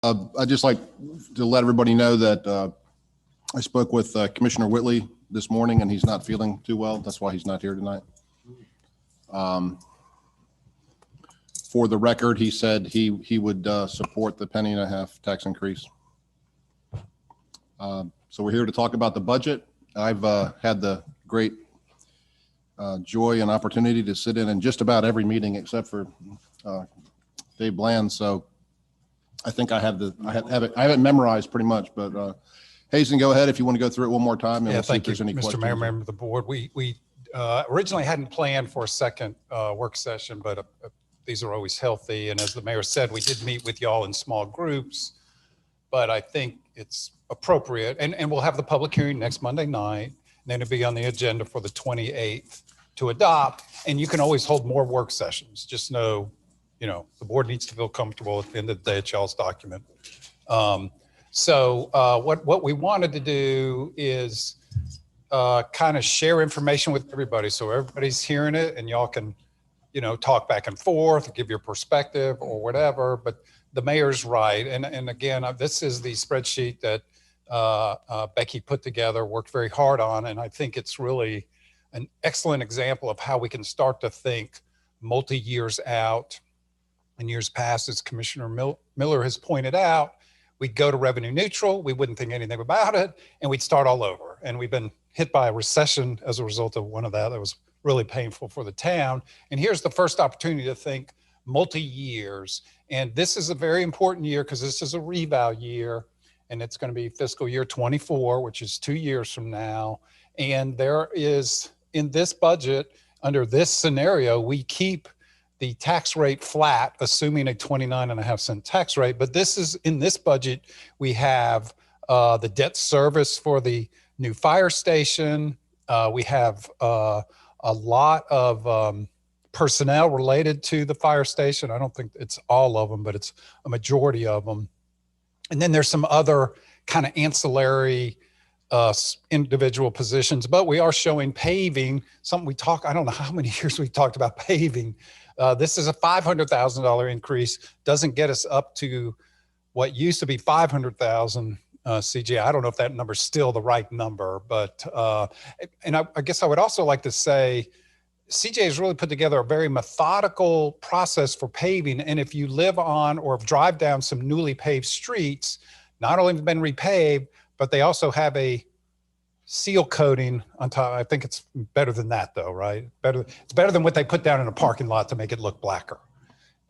I'd just like to let everybody know that I spoke with Commissioner Whitley this morning, and he's not feeling too well. That's why he's not here tonight. For the record, he said he would support the $0.015 tax increase. So we're here to talk about the budget. I've had the great joy and opportunity to sit in just about every meeting except for Dave Bland. So I think I have it memorized pretty much, but Hazen, go ahead if you want to go through it one more time. And Yeah, we'll see if thank you, there's any Mr. questions. Mayor, member of the board. We originally hadn't planned for a second work session, but these are always healthy. And as the mayor said, we did meet with y'all in small groups, but I think it's appropriate. And we'll have the public hearing next Monday night, and then it'll be on the agenda for the 28th to adopt. And you can always hold more work sessions. Just know, the board needs to feel comfortable at the end of the day at y'all's document. So what we wanted to do is kind of share information with everybody. So everybody's hearing it and y'all can, talk back and forth, give your perspective or whatever, but the mayor's right. And again, this is the spreadsheet that Becky put together, worked very hard on. And I think it's really an excellent example of how we can start to think multi-years out. In years past, as Commissioner Miller has pointed out, we'd go to revenue neutral, we wouldn't think anything about it, and we'd start all over. And we've been hit by a recession as a result of one of that. That was really painful for the town. And here's the first opportunity to think multi-years. And this is a very important year because this is a revow year, and it's going to be fiscal year 24, which is 2 years from now. And there is, in this budget, under this scenario, we keep the tax rate flat, assuming a 29.5-cent tax rate. But this is, in this budget, we have the debt service for the new fire station. We have a lot of personnel related to the fire station. I don't think it's all of them, but it's a majority of them. And then there's some other kind of ancillary individual positions, but we are showing paving, something I don't know how many years we've talked about paving. This is a $500,000 increase, doesn't get us up to what used to be 500,000 CJ. I don't know if that number is still the right number, but, and I guess I would also like to say, CJ has really put together a very methodical process for paving. And if you live on or drive down some newly paved streets, not only have been repaved, but they also have a seal coating on top. I think it's better than that though, right? It's better than what they put down in a parking lot to make it look blacker.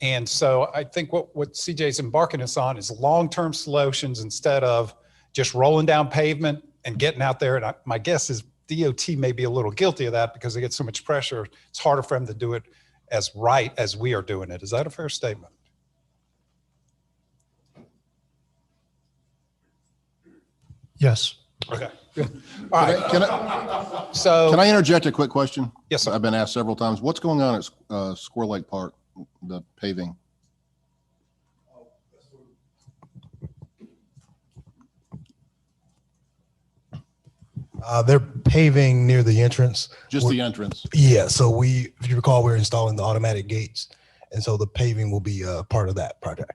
And so I think what CJ's embarking us on is long-term solutions instead of just rolling down pavement and getting out there. And my guess is DOT may be a little guilty of that because they get so much pressure. It's harder for them to do it as right as we are doing it. Is that a fair statement? Yes. Okay. Good. All right. Can I interject a quick question? Yes, sir. I've been asked several times. What's going on at Squirrel Lake Park, the paving? They're paving near the entrance. Just the entrance. Yeah. So if you recall, we're installing the automatic gates. And so the paving will be part of that project.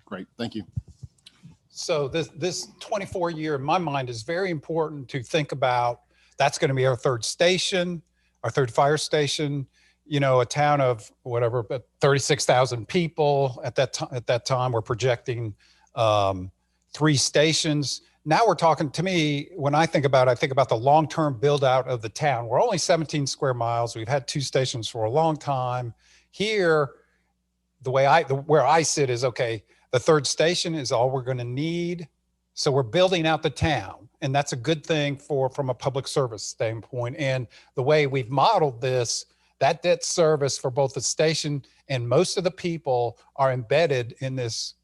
Great. Thank you. So this 24 year in my mind is very important to think about. That's going to be our third station, our third fire station, a town of whatever, but 36,000 people at that time. We're projecting 3 stations. Now we're talking, to me, when I think about the long-term build out of the town. We're only 17 square miles. We've had 2 stations for a long time. Here, where I sit is, okay, the third station is all we're going to need. So we're building out the town, and that's a good thing from a public service standpoint. And the way we've modeled this, that debt service for both the station and most of the people are embedded in this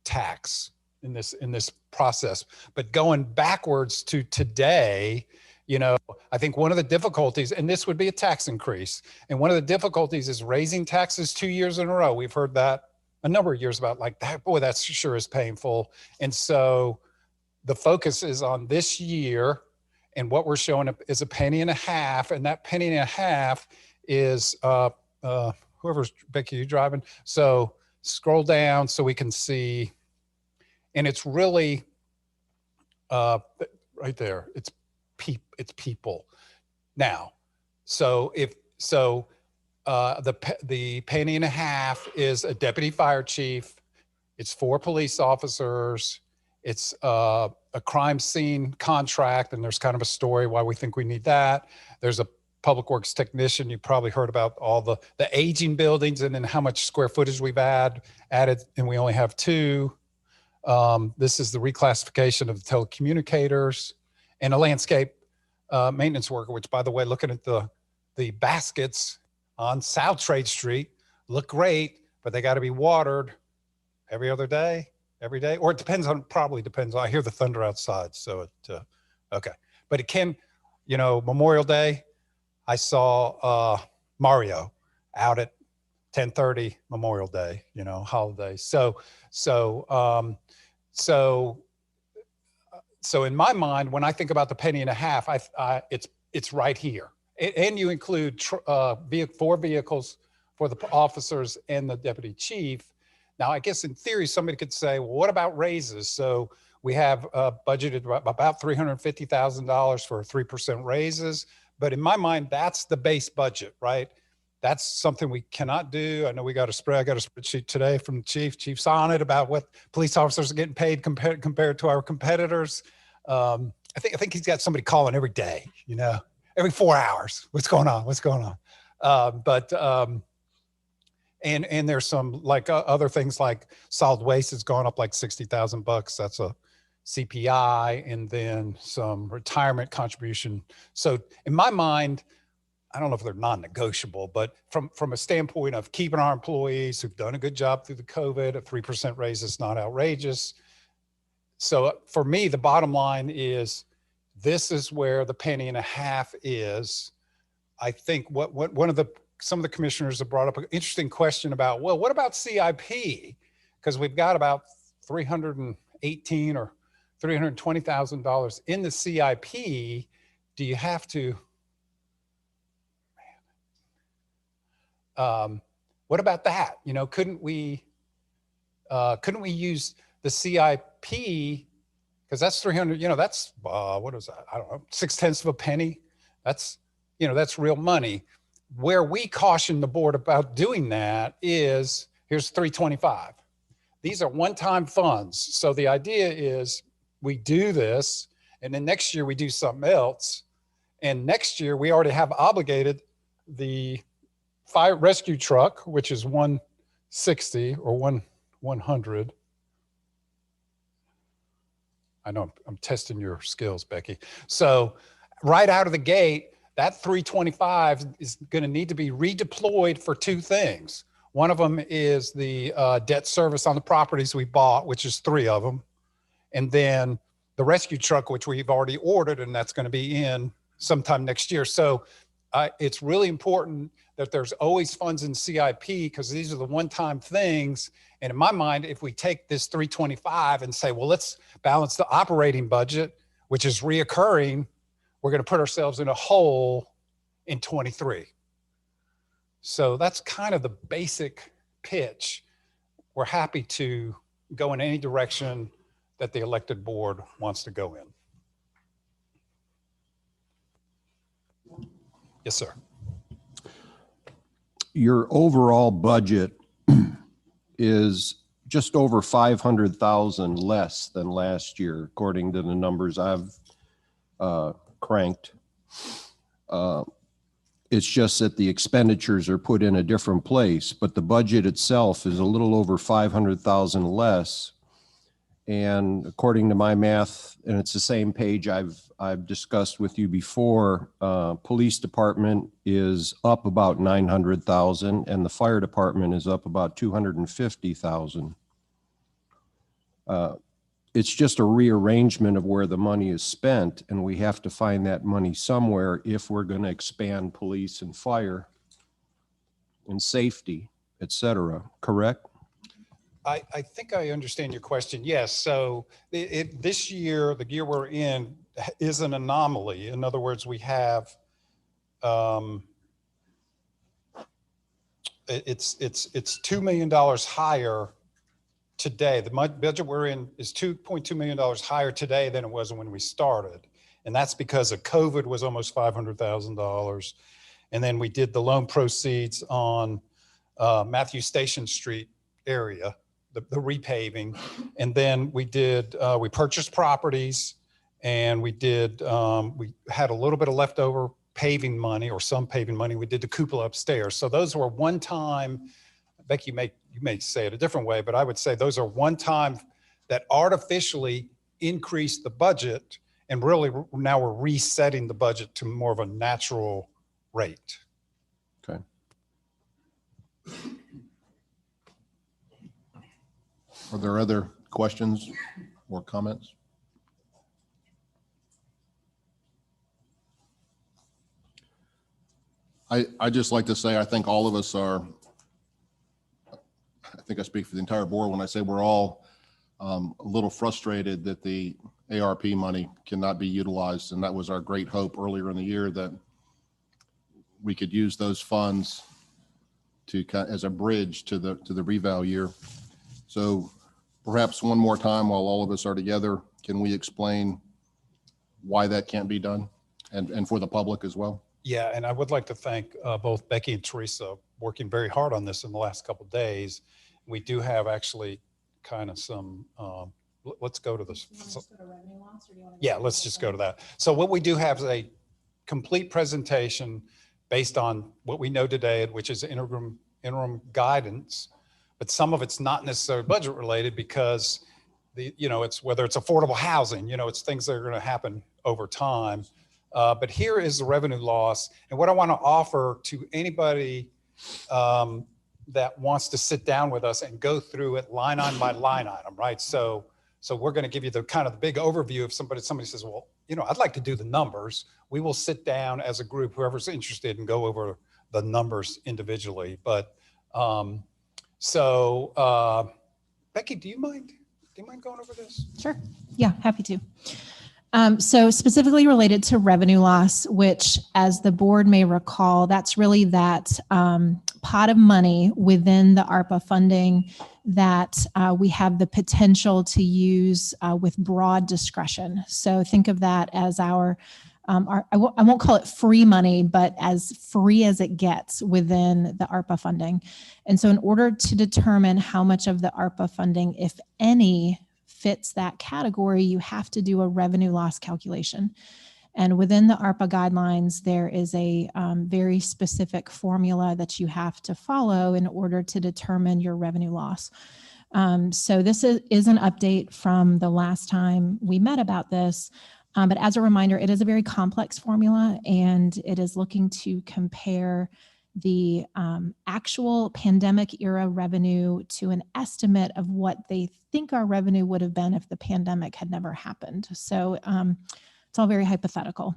tax, in this process. But going backwards to today, I think one of the difficulties, and this would be a tax increase, and one of the difficulties is raising taxes 2 years in a row. We've heard that a number of years about like that. Boy, that sure is painful. And so the focus is on this year, and what we're showing up is $0.015, and that $0.015 is whoever's Becky, you driving? So scroll down so we can see, and it's really right there. It's people. Now, so the penny and a half is a deputy fire chief. It's 4 police officers. It's a crime scene contract, and there's kind of a story why we think we need that. There's a public works technician. You probably heard about all the aging buildings and then how much square footage we've added, and we only have 2. This is the reclassification of the telecommunicators and a landscape maintenance worker, which, by the way, looking at the baskets on South Trade Street look great, but they got to be watered every other day, every day, or it probably depends on, I hear the thunder outside. So okay. But it can, Memorial Day, I saw Mario out at 10:30 Memorial Day, holiday. So in my mind, when I think about the penny and a half, it's right here. And you include 4 vehicles for the officers and the deputy chief. Now, I guess in theory, somebody could say, well, what about raises? So we have budgeted about $350,000 for 3% raises. But in my mind, that's the base budget, right? That's something we cannot do. I know I got a spreadsheet today from the chief. Chief's on it about what police officers are getting paid compared to our competitors. I think he's got somebody calling every day, every 4 hours. What's going on? And there's some other things like solid waste has gone up like $60,000. That's a CPI, and then some retirement contribution. So in my mind, I don't know if they're non-negotiable, but from a standpoint of keeping our employees who've done a good job through the COVID, a 3% raise is not outrageous. So for me, the bottom line is this is where the penny and a half is. I think some of the commissioners have brought up an interesting question about, well, what about CIP? Because we've got about $318,000 or $320,000 in the CIP. Do you have to? What about that? Couldn't we use the CIP? Because that's 300. That's what is that? I don't know, 0.6 of a penny. That's real money. Where we caution the board about doing that is, here's 325. These are one-time funds. So the idea is we do this, and then next year we do something else. And next year we already have obligated the fire rescue truck, which is 160 or 100. I know I'm testing your skills, Becky. So right out of the gate, that 325 is going to need to be redeployed for 2 things. One of them is the debt service on the properties we bought, which is 3 of them. And then the rescue truck, which we've already ordered, and that's going to be in sometime next year. So it's really important that there's always funds in CIP, because these are the one-time things. And in my mind, if we take this 325 and say, well, let's balance the operating budget, which is reoccurring, we're going to put ourselves in a hole in 23. So that's kind of the basic pitch. We're happy to go in any direction that the elected board wants to go in. Yes, sir. Your overall budget is just over 500,000 less than last year, according to the numbers I've cranked. It's just that the expenditures are put in a different place, but the budget itself is a little over 500,000 less. And according to my math, and it's the same page I've discussed with you before, police department is up about 900,000 and the fire department is up about 250,000. It's just a rearrangement of where the money is spent, and we have to find that money somewhere if we're going to expand police and fire and safety, et cetera, correct? I think I understand your question. Yes. So this year, the year we're in, is an anomaly. In other words, we have it's $2 million higher today. The budget we're in is $2.2 million higher today than it was when we started. And that's because of COVID was almost $500,000. And then we did the loan proceeds on Matthew Station Street area, the repaving. And then we purchased properties, and we had a little bit of leftover paving money, or some paving money. We did the cupola upstairs. So those were one-time. Becky, you may say it a different way, but I would say those are one-time that artificially increased the budget, and really now we're resetting the budget to more of a natural rate. Okay. Are there other questions or comments? I just like to say, I think all of us are, I think I speak for the entire board when I say we're all a little frustrated that the ARP money cannot be utilized. And that was our great hope earlier in the year, that we could use those funds to as a bridge to the reval year. So perhaps one more time, while all of us are together, can we explain why that can't be done, and for the public as well? Yeah, and I would like to thank both Becky and Teresa, working very hard on this in the last couple of days. We do have actually kind of some, let's go to this. Yeah, let's just go to that. So what we do have is a complete presentation based on what we know today, which is interim guidance, but some of it's not necessarily budget related, because it's whether it's affordable housing, it's things that are going to happen over time. But here is the revenue loss. And what I want to offer to anybody that wants to sit down with us and go through it line item by line item, right? So we're going to give you the kind of the big overview. If somebody says, well, I'd like to do the numbers, we will sit down as a group, whoever's interested, and go over the numbers individually. But Becky, do you mind going over this? Sure. Yeah, happy to. So specifically related to revenue loss, which, as the board may recall, that's really that pot of money within the ARPA funding that we have the potential to use with broad discretion. So think of that as our I won't call it free money, but as free as it gets within the ARPA funding. And so in order to determine how much of the ARPA funding, if any, fits that category, you have to do a revenue loss calculation. And within the ARPA guidelines, there is a very specific formula that you have to follow in order to determine your revenue loss. So this is an update from the last time we met about this. But as a reminder, it is a very complex formula, and it is looking to compare the actual pandemic era revenue to an estimate of what they think our revenue would have been if the pandemic had never happened. So it's all very hypothetical.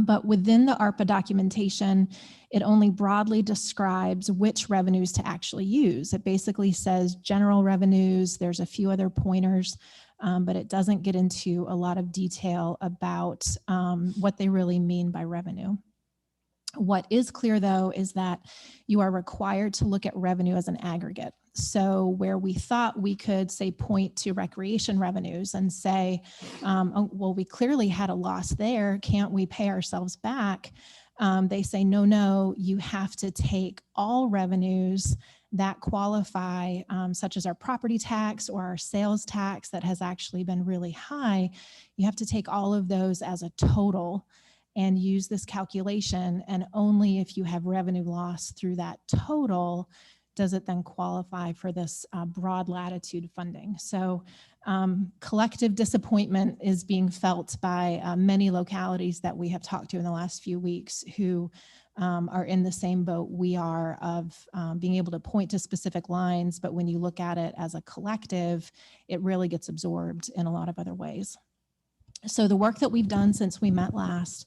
But within the ARPA documentation, it only broadly describes which revenues to actually use. It basically says general revenues. There's a few other pointers, but it doesn't get into a lot of detail about what they really mean by revenue. What is clear, though, is that you are required to look at revenue as an aggregate. So where we thought we could, say, point to recreation revenues and say, oh, well, we clearly had a loss there, can't we pay ourselves back? They say, no, you have to take all revenues that qualify, such as our property tax or our sales tax that has actually been really high. You have to take all of those as a total and use this calculation, and only if you have revenue loss through that total does it then qualify for this broad latitude funding. So collective disappointment is being felt by many localities that we have talked to in the last few weeks who are in the same boat we are of being able to point to specific lines, but when you look at it as a collective, it really gets absorbed in a lot of other ways. So the work that we've done since we met last,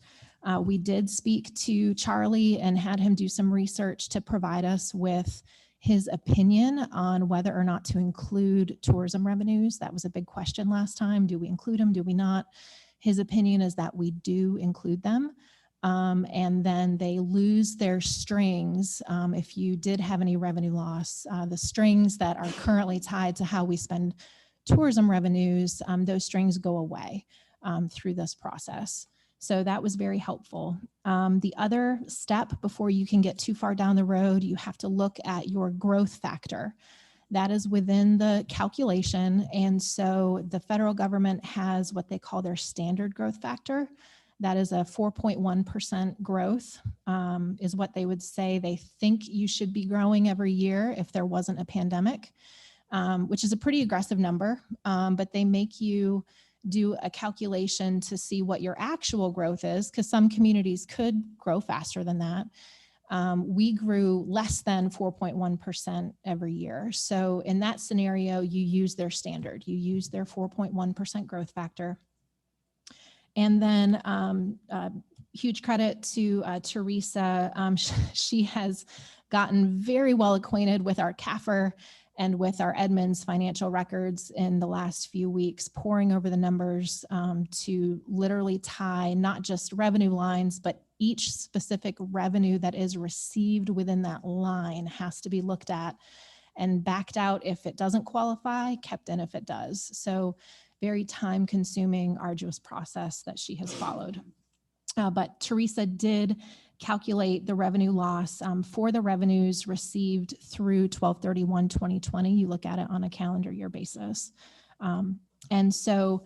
we did speak to Charlie and had him do some research to provide us with his opinion on whether or not to include tourism revenues. That was a big question last time. Do we include them? Do we not? His opinion is that we do include them. And then they lose their strings. If you did have any revenue loss, the strings that are currently tied to how we spend tourism revenues, those strings go away through this process. So that was very helpful. The other step before you can get too far down the road, you have to look at your growth factor. That is within the calculation. And so the federal government has what they call their standard growth factor. That is a 4.1% growth, is what they would say they think you should be growing every year if there wasn't a pandemic, which is a pretty aggressive number, but they make you do a calculation to see what your actual growth is, because some communities could grow faster than that. We grew less than 4.1% every year. So in that scenario, you use their standard, you use their 4.1% growth factor. And then huge credit to Teresa. She has gotten very well acquainted with our CAFR and with our Edmunds financial records in the last few weeks, poring over the numbers to literally tie not just revenue lines, but each specific revenue that is received within that line has to be looked at and backed out if it doesn't qualify, kept in if it does. So very time-consuming, arduous process that she has followed. But Teresa did calculate the revenue loss for the revenues received through 12/31/2020. You look at it on a calendar year basis. And so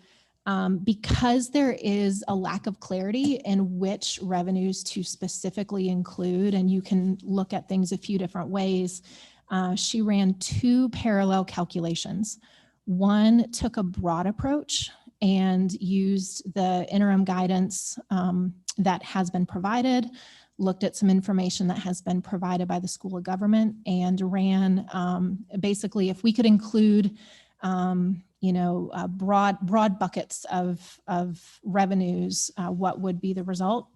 because there is a lack of clarity in which revenues to specifically include, and you can look at things a few different ways, she ran two parallel calculations. One took a broad approach and used the interim guidance that has been provided, looked at some information that has been provided by the School of Government, and ran basically if we could include broad buckets of revenues, what would be the result?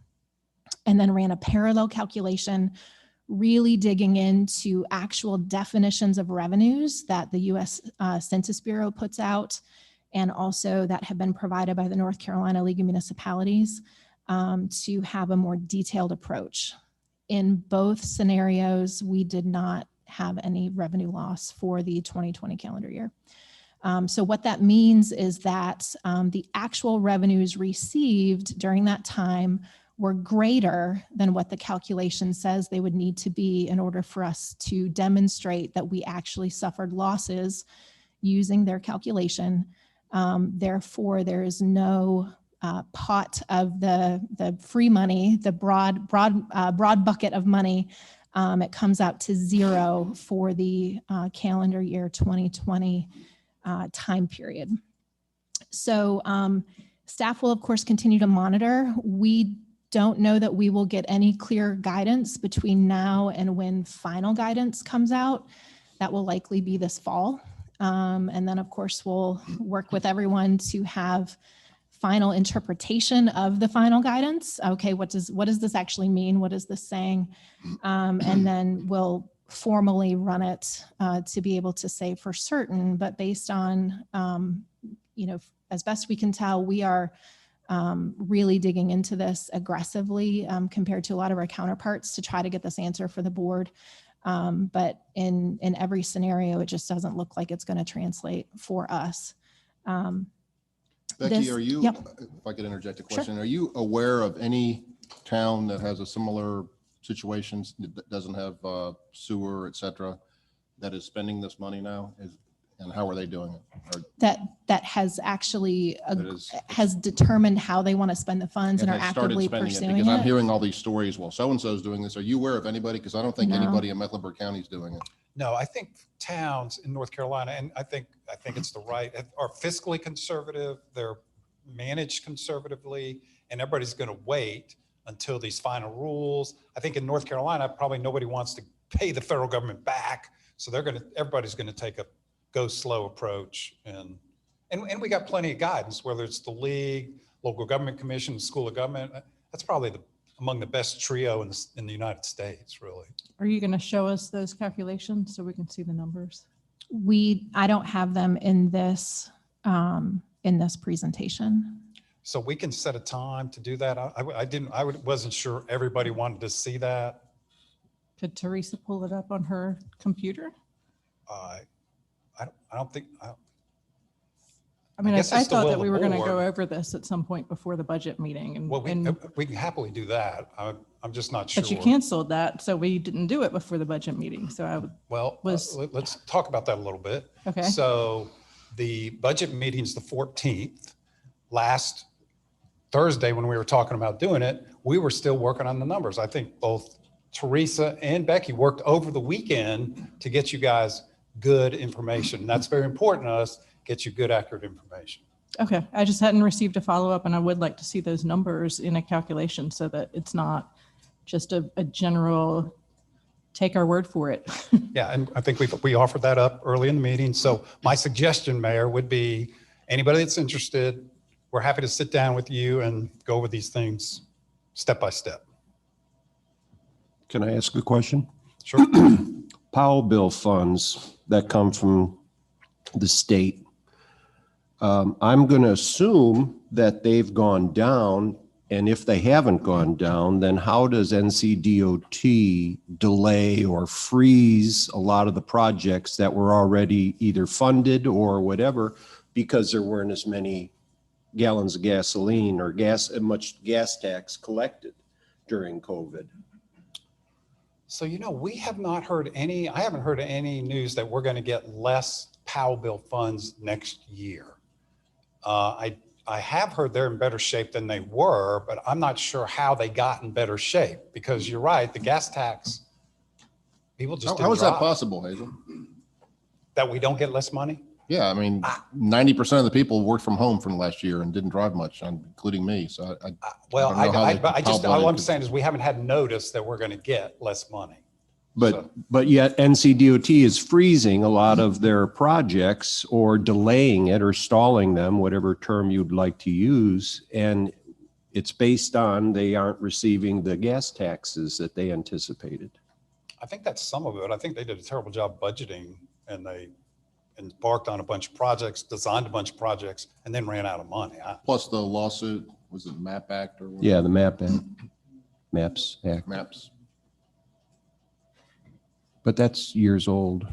And then ran a parallel calculation, really digging into actual definitions of revenues that the U.S. Census Bureau puts out, and also that have been provided by the North Carolina League of Municipalities, to have a more detailed approach. In both scenarios, we did not have any revenue loss for the 2020 calendar year. So what that means is that the actual revenues received during that time were greater than what the calculation says they would need to be in order for us to demonstrate that we actually suffered losses using their calculation. Therefore, there is no pot of the free money, the broad bucket of money. It comes out to zero for the calendar year 2020 time period. So staff will, of course, continue to monitor. We don't know that we will get any clear guidance between now and when final guidance comes out. That will likely be this fall. And then, of course, we'll work with everyone to have final interpretation of the final guidance. Okay, what does this actually mean? What is this saying? And then we'll formally run it to be able to say for certain, but based on, as best we can tell, we are really digging into this aggressively compared to a lot of our counterparts to try to get this answer for the board. But in every scenario, it just doesn't look like it's going to translate for us. Becky, are you, Yep. if I could interject a question, Sure. Are you aware of any town that has a similar situation that doesn't have sewer, et cetera, that is spending this money now? And how are they doing it? That has actually That has determined how they want to spend the funds and are has started actively spending it? pursuing Because I'm it. hearing all these stories. Well, so-and-so is doing this. Are you aware of anybody? Because I don't think No. anybody in Mecklenburg County is doing it. No, I think towns in North Carolina, and I think it's the right, are fiscally conservative. They're managed conservatively, and everybody's going to wait until these final rules. I think in North Carolina, probably nobody wants to pay the federal government back, so everybody's going to take a go slow approach, and we got plenty of guidance, whether it's the league, local government commission, school of government. That's probably among the best trio in the United States, really. Are you going to show us those calculations so we can see the numbers? I don't have them in this presentation. So we can set a time to do that. Wasn't sure everybody wanted to see that. Could Teresa pull it up on her computer? I don't think, I mean, I guess it's the thought will that of we the were going to board. go over this at some point before the budget meeting and, well, and, we can happily do that. I'm just not sure. but you canceled that. So we didn't do it before the budget meeting. So I would, Well, let's talk about that a little bit. okay. So the budget meeting's the 14th. Last Thursday, when we were talking about doing it, we were still working on the numbers. I think both Teresa and Becky worked over the weekend to get you guys good information. That's very important to us, get you good, accurate information. Okay. I just hadn't received a follow-up and I would like to see those numbers in a calculation so that it's not just a general, take our word for it. Yeah, and I think we offered that up early in the meeting. So my suggestion, Mayor, would be anybody that's interested, we're happy to sit down with you and go over these things step by step. Can I ask a question? Sure. Powell bill funds that come from the state. I'm going to assume that they've gone down. And if they haven't gone down, then how does NCDOT delay or freeze a lot of the projects that were already either funded or whatever because there weren't as many gallons of gasoline or much gas tax collected during COVID? So, we have not heard I haven't heard any news that we're going to get less Powell bill funds next year. I have heard they're in better shape than they were, but I'm not sure how they got in better shape because you're right, the gas tax, people just How is that drop. possible, Hazel? That we don't get less money? Yeah, I mean, 90% of the people worked from home from last year and didn't drive much, including me. So Well, I don't know how they- but how all I'm could- saying is we haven't had notice that we're going to get less money. But yet NCDOT is freezing a lot of their projects or delaying it or stalling them, whatever term you'd like to use. And it's based on they aren't receiving the gas taxes that they anticipated. I think that's some of it. I think they did a terrible job budgeting and they embarked on a bunch of projects, designed a bunch of projects, and then ran out of money. Plus the lawsuit, was it MAP Act or? Yeah, the Maps Act. Maps. But that's years old.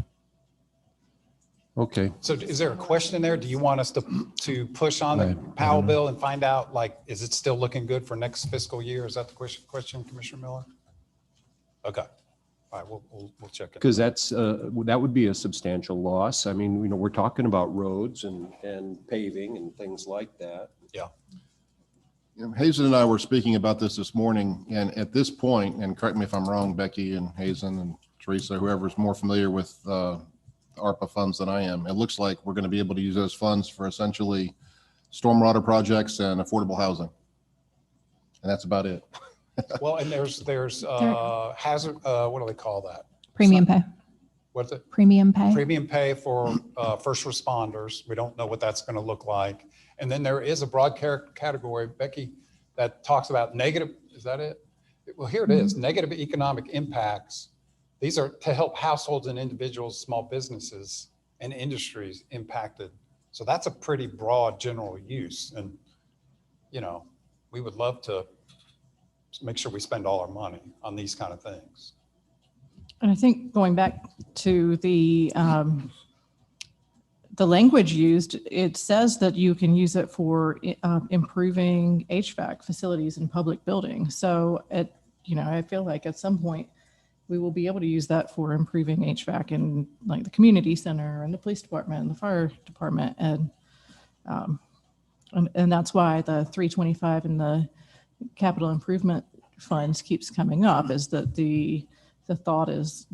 Okay. So is there a question there? Do you want us to push on the Right. Powell bill and find out, is it still looking good for next fiscal year? Is that the question, Commissioner Miller? Okay. All right, we'll check it. Because that would be a substantial loss. I mean, we're talking about roads and paving and things like that. Yeah. Hazen and I were speaking about this morning, and at this point, and correct me if I'm wrong, Becky and Hazen and Teresa, whoever's more familiar with ARPA funds than I am, it looks like we're going to be able to use those funds for essentially stormwater projects and affordable housing. And that's about it. Well, and there's hazard, what do they call that? Premium pay, What's it? premium pay. Premium pay for first responders. We don't know what that's going to look like. And then there is a broad category, Becky, that talks about negative, is that it? Well, here it is, negative economic impacts. These are to help households and individuals, small businesses and industries impacted. So that's a pretty broad general use. And, we would love to make sure we spend all our money on these kind of things. And I think going back to the language used, it says that you can use it for improving HVAC facilities in public buildings. So I feel like at some point we will be able to use that for improving HVAC in the community center and the police department and the fire department. And that's why the 325 and the capital improvement funds keeps coming up, is that the thought is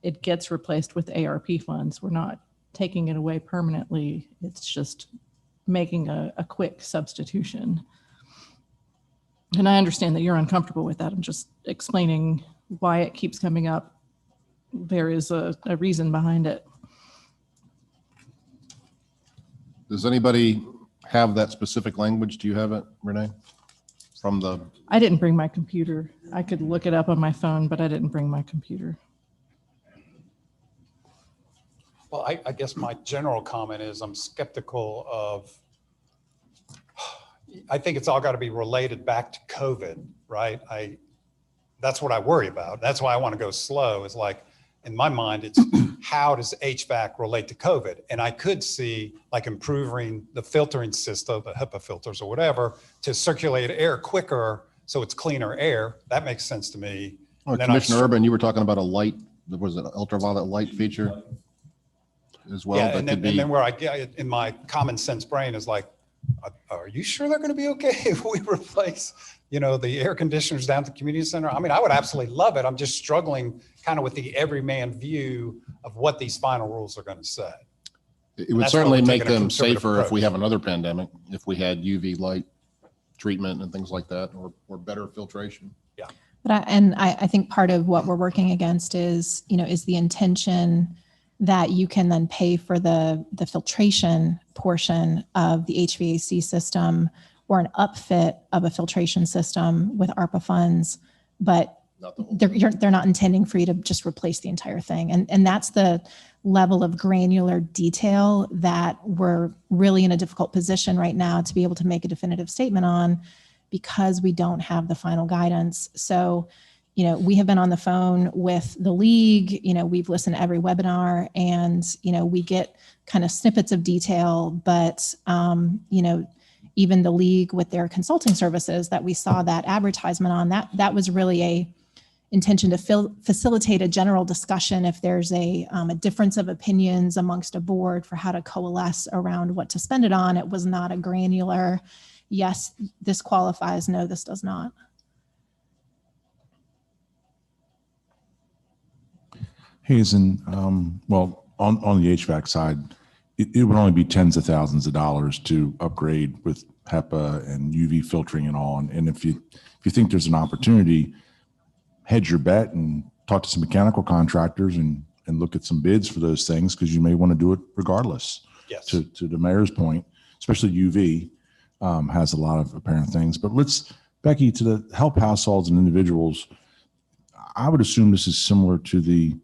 it gets replaced with ARP funds. We're not taking it away permanently. It's just making a quick substitution. And I understand that you're uncomfortable with that. I'm just explaining why it keeps coming up. There is a reason behind it. Does anybody have that specific language? Do you have it, Renee? I didn't bring my computer. I could look it up on my phone, but I didn't bring my computer. Well, I guess my general comment is I'm skeptical of, I think it's all got to be related back to COVID, right? That's what I worry about. That's why I want to go slow. Is like, in my mind, it's how does HVAC relate to COVID? And I could see like improving the filtering system, the HEPA filters or whatever, to circulate air quicker so it's cleaner air. That makes sense to me. Or And then Commissioner Urban, you were talking about a light, was it an ultraviolet light feature as well? Yeah, That and could then be, where I get it in my common sense brain is like, are you sure they're going to be okay if we replace, the air conditioners down at the community center? I mean, I would absolutely love it. I'm just struggling kind of with the everyman view of what these final rules are going to say. it would that's why certainly we're make taking a them conservative safer if we approach. have another pandemic, if we had UV light treatment and things like that, or better filtration. But I think part of what we're working against is the intention that you can then pay for the filtration portion of the HVAC system or an upfit of a filtration system with ARPA funds, but Not the whole they're not intending for you to just replace the entire thing. And that's the level of granular detail that we're really in a difficult position right now to be able to make a definitive statement on, because we don't have the final guidance. So, we have been on the phone with the league, we've listened to every webinar, and, we get kind of snippets of detail, but, even the league with their consulting services that we saw that advertisement on, that was really a intention to facilitate a general discussion if there's a difference of opinions amongst a board for how to coalesce around what to spend it on. It was not a granular, yes, this qualifies, no, this does not. Hazen, well, on the HVAC side, it would only be tens of thousands of dollars to upgrade with HEPA and UV filtering and all. And if you think there's an opportunity, hedge your bet and talk to some mechanical contractors and look at some bids for those things, because you may want to do it regardless. Yes. To the mayor's point, especially UV has a lot of apparent things. But Becky, to help households and individuals, I would assume this is similar to the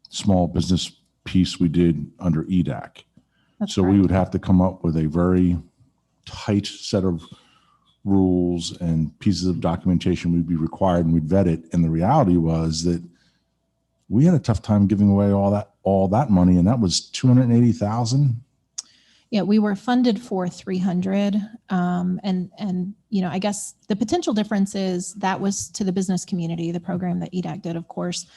small business piece we did under EDAC. That's So we correct. would have to come up with a very tight set of rules and pieces of documentation would be required, and we'd vet it. And the reality was that we had a tough time giving away all that money, and that was 280,000. Yeah, we were funded for 300. And I guess the potential difference is that was to the business community, the program that EDAC did, of course.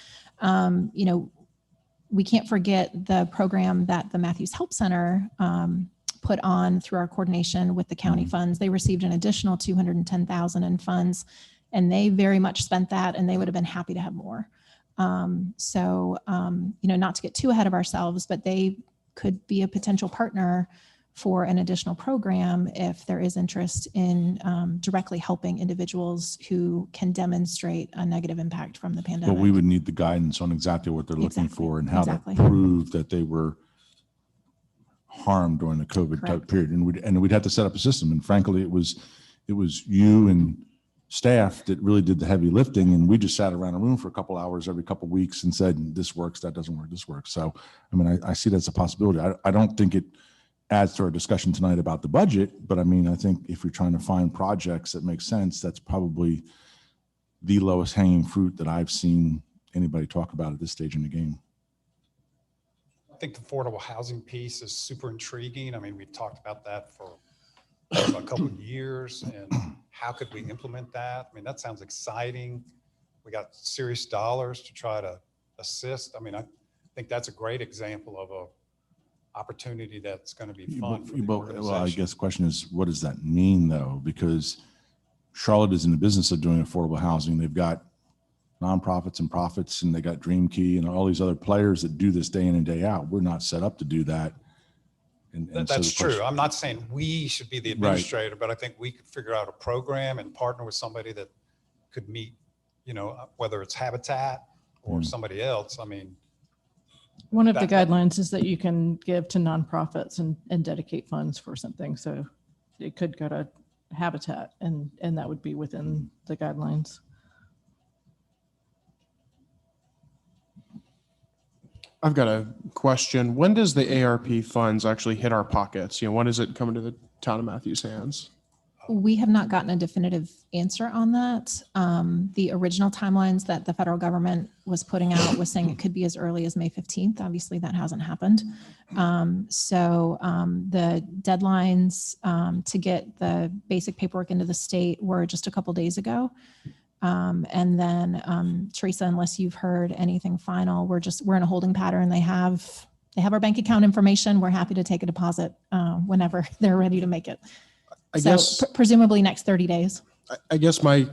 We can't forget the program that the Matthews Help Center put on through our coordination with the county funds. They received an additional 210,000 in funds, and they very much spent that, and they would have been happy to have more. Not to get too ahead of ourselves, but they could be a potential partner for an additional program if there is interest in directly helping individuals who can demonstrate a negative impact from the pandemic. But we would need the guidance on exactly what they're looking Exactly, for and how exactly. to prove that they were harmed during the COVID type Correct. period. And we'd have to set up a system. And frankly, it was you and staff that really did the heavy lifting. And we just sat around a room for a couple hours every couple of weeks and said, this works, that doesn't work, this works. So, I mean, I see that as a possibility. I don't think it adds to our discussion tonight about the budget, but I mean, I think if you're trying to find projects that make sense, that's probably the lowest hanging fruit that I've seen anybody talk about at this stage in the game. I think the affordable housing piece is super intriguing. I mean, we've talked about that for a couple of years, and how could we implement that? I mean, that sounds exciting. We got serious dollars to try to assist. I mean, I think that's a great example of a opportunity that's going to be fun for the Well, I organization. guess the question is, what does that mean though? Because Charlotte is in the business of doing affordable housing. They've got nonprofits and profits, and they got Dream Key and all these other players that do this day in and day out. We're not set up to do that. And so That's the question- true. I'm not saying we should be the administrator, but I think we could figure out a program and partner with somebody that could meet, whether it's Habitat or somebody else. I mean, One of the That- guidelines is that you can give to nonprofits and dedicate funds for something. So it could go to Habitat, and that would be within the guidelines. I've got a question. When does the ARP funds actually hit our pockets? When does it come into the town of Matthews' hands? We have not gotten a definitive answer on that. The original timelines that the federal government was putting out was saying it could be as early as May 15th. Obviously, that hasn't happened. The deadlines to get the basic paperwork into the state were just a couple days ago. And then Teresa, unless you've heard anything final, we're in a holding pattern. They have our bank account information. We're happy to take a deposit whenever they're ready to make it. I guess Presumably next 30 days. I guess my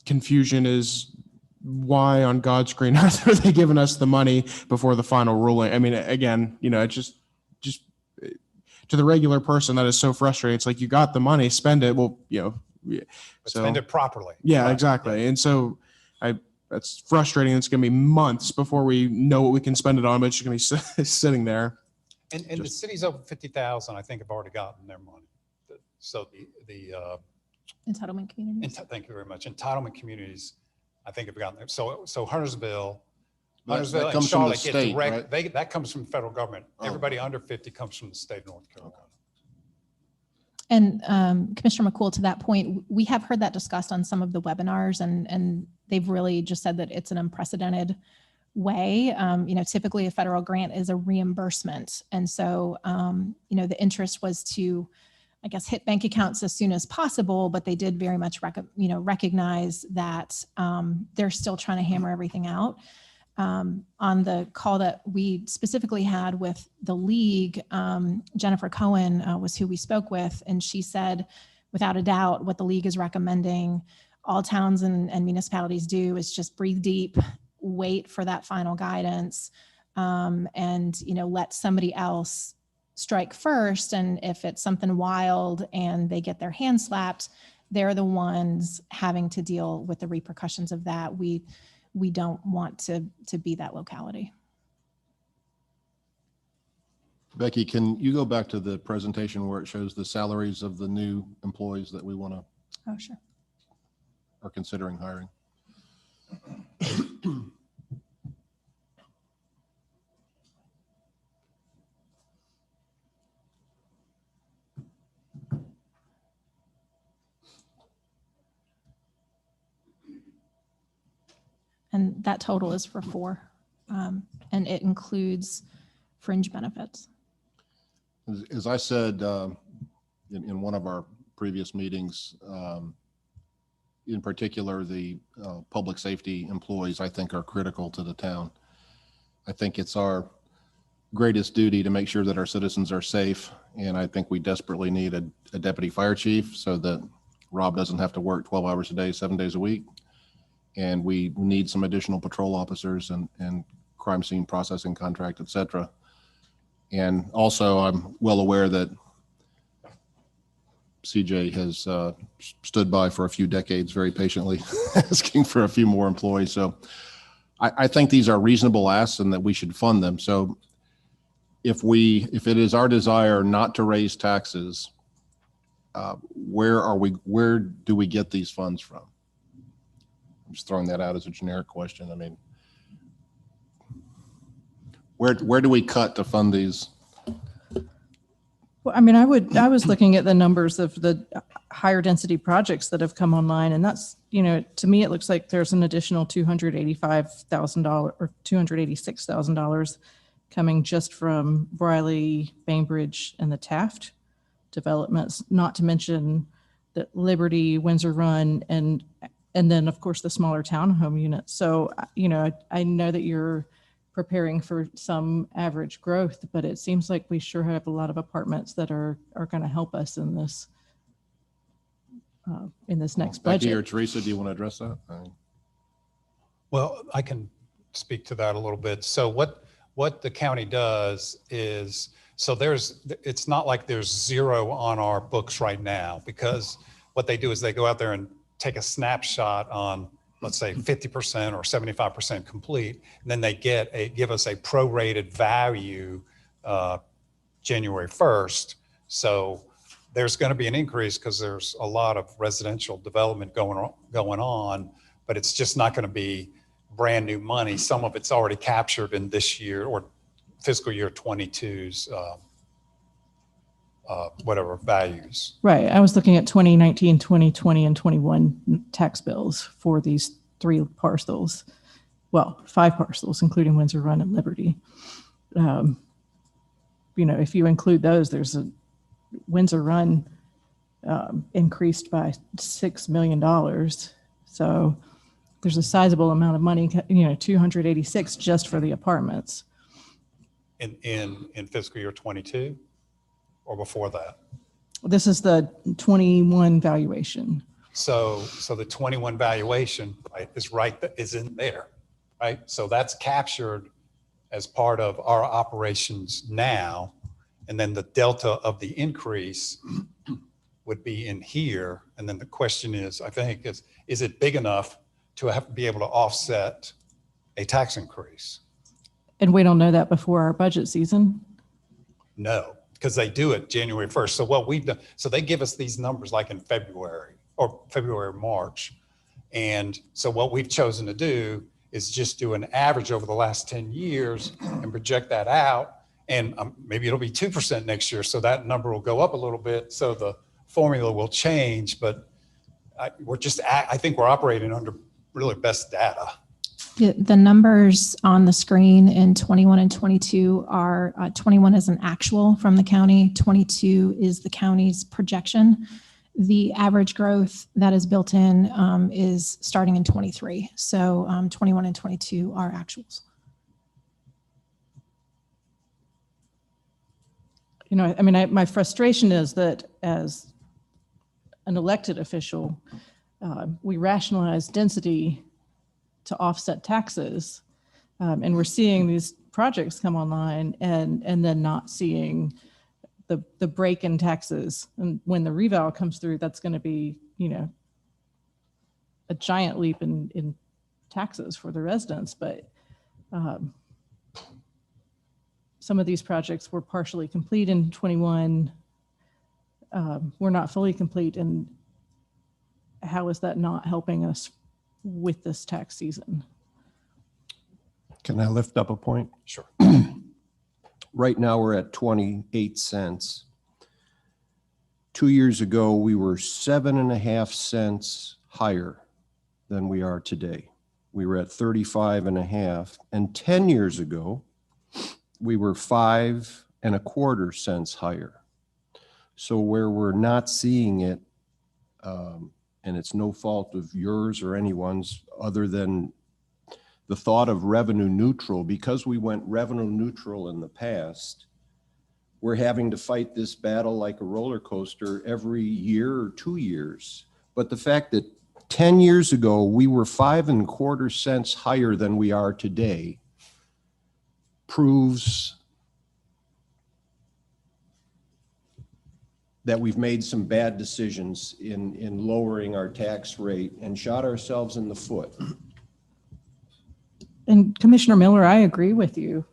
confusion is why on God's green earth are they giving us the money before the final ruling? I mean, again, it's just to the regular person that is so frustrating. It's like, you got the money, spend it. Well, But spend it properly. Yeah, Right. exactly. And so that's frustrating. It's going to be months before we know what we can spend it on, but it's just going to be sitting there. And the cities over 50,000, I think, have already gotten their money. So the Entitlement communities. thank you very much. Entitlement communities, I think, have gotten there. So Huntersville That and comes from the Charlotte get state, direct, right? that comes from the federal government. Oh. Everybody under 50 comes from the state of North Carolina. And Commissioner McCool, to that point, we have heard that discussed on some of the webinars, and they've really just said that it's an unprecedented way. Typically a federal grant is a reimbursement. And so, the interest was to, I guess, hit bank accounts as soon as possible, but they did very much recognize that they're still trying to hammer everything out. On the call that we specifically had with the league, Jennifer Cohen was who we spoke with, and she said, without a doubt, what the league is recommending all towns and municipalities do is just breathe deep, wait for that final guidance, and let somebody else strike first. And if it's something wild and they get their hand slapped, they're the ones having to deal with the repercussions of that. We don't want to be that locality. Becky, can you go back to the presentation where it shows the salaries of the new employees that we Oh, sure. are considering hiring? And that total is for 4, and it includes fringe benefits. As I said in one of our previous meetings, in particular, the public safety employees, I think, are critical to the town. I think it's our greatest duty to make sure that our citizens are safe, and I think we desperately need a deputy fire chief so that Rob doesn't have to work 12 hours a day, 7 days a week. And we need some additional patrol officers and crime scene processing contract, et cetera. And also, I'm well aware that CJ has stood by for a few decades very patiently asking for a few more employees. So I think these are reasonable asks and that we should fund them. So if it is our desire not to raise taxes, where do we get these funds from? I'm just throwing that out as a generic question. I mean, where do we cut to fund these? Well, I mean, I was looking at the numbers of the higher density projects that have come online, and that's, to me, it looks like there's an additional $285,000 or $286,000 coming just from Briley, Bainbridge, and the Taft developments, not to mention the Liberty, Windsor Run, and then, of course, the smaller townhome units. So, I know that you're preparing for some average growth, but it seems like we sure have a lot of apartments that are going to help us in this next budget. Becky or Teresa, do you want to address that? Well, I can speak to that a little bit. So what the county does is, it's not like there's zero on our books right now, because what they do is they go out there and take a snapshot on, let's say, 50% or 75% complete, and then they give us a prorated value January 1st. So there's going to be an increase because there's a lot of residential development going on, but it's just not going to be brand new money. Some of it's already captured in this year or fiscal year 22's whatever values. Right. I was looking at 2019, 2020, and 21 tax bills for these 3 parcels. Well, 5 parcels, including Windsor Run and Liberty. If you include those, there's a Windsor Run increased by $6 million. So there's a sizable amount of money, 286 just for the apartments. In fiscal year 22 or before that? This is the 21 valuation. So the 21 valuation, right, is in there, right? So that's captured as part of our operations now. And then the delta of the increase would be in here. And then the question is, I think, is it big enough to be able to offset a tax increase? And we don't know that before our budget season? No, because they do it January 1st. So what we've done, so they give us these numbers like in February, March. And so what we've chosen to do is just do an average over the last 10 years and project that out. And maybe it'll be 2% next year. So that number will go up a little bit. So the formula will change, but I think we're operating under really best data. The numbers on the screen in 21 and 22 are 21 is an actual from the county, 22 is the county's projection. The average growth that is built in is starting in 23. So 21 and 22 are actuals. My frustration is that as an elected official, we rationalize density to offset taxes. And we're seeing these projects come online and then not seeing the break in taxes. And when the reval comes through, that's going to be, a giant leap in taxes for the residents. But some of these projects were partially complete in 21. We're not fully complete. And how is that not helping us with this tax season? Can I lift up a point? Sure. Right now, we're at 28 cents. 2 years ago, we were 7.5 cents higher than we are today. We were at 35.5. And 10 years ago, we were 5.25 cents higher. So where we're not seeing it, and it's no fault of yours or anyone's other than the thought of revenue neutral, because we went revenue neutral in the past, we're having to fight this battle like a roller coaster every year or 2 years. But the fact that 10 years ago, we were 5.25 cents higher than we are today proves that we've made some bad decisions in lowering our tax rate and shot ourselves in the foot. And Commissioner Miller, I agree with you.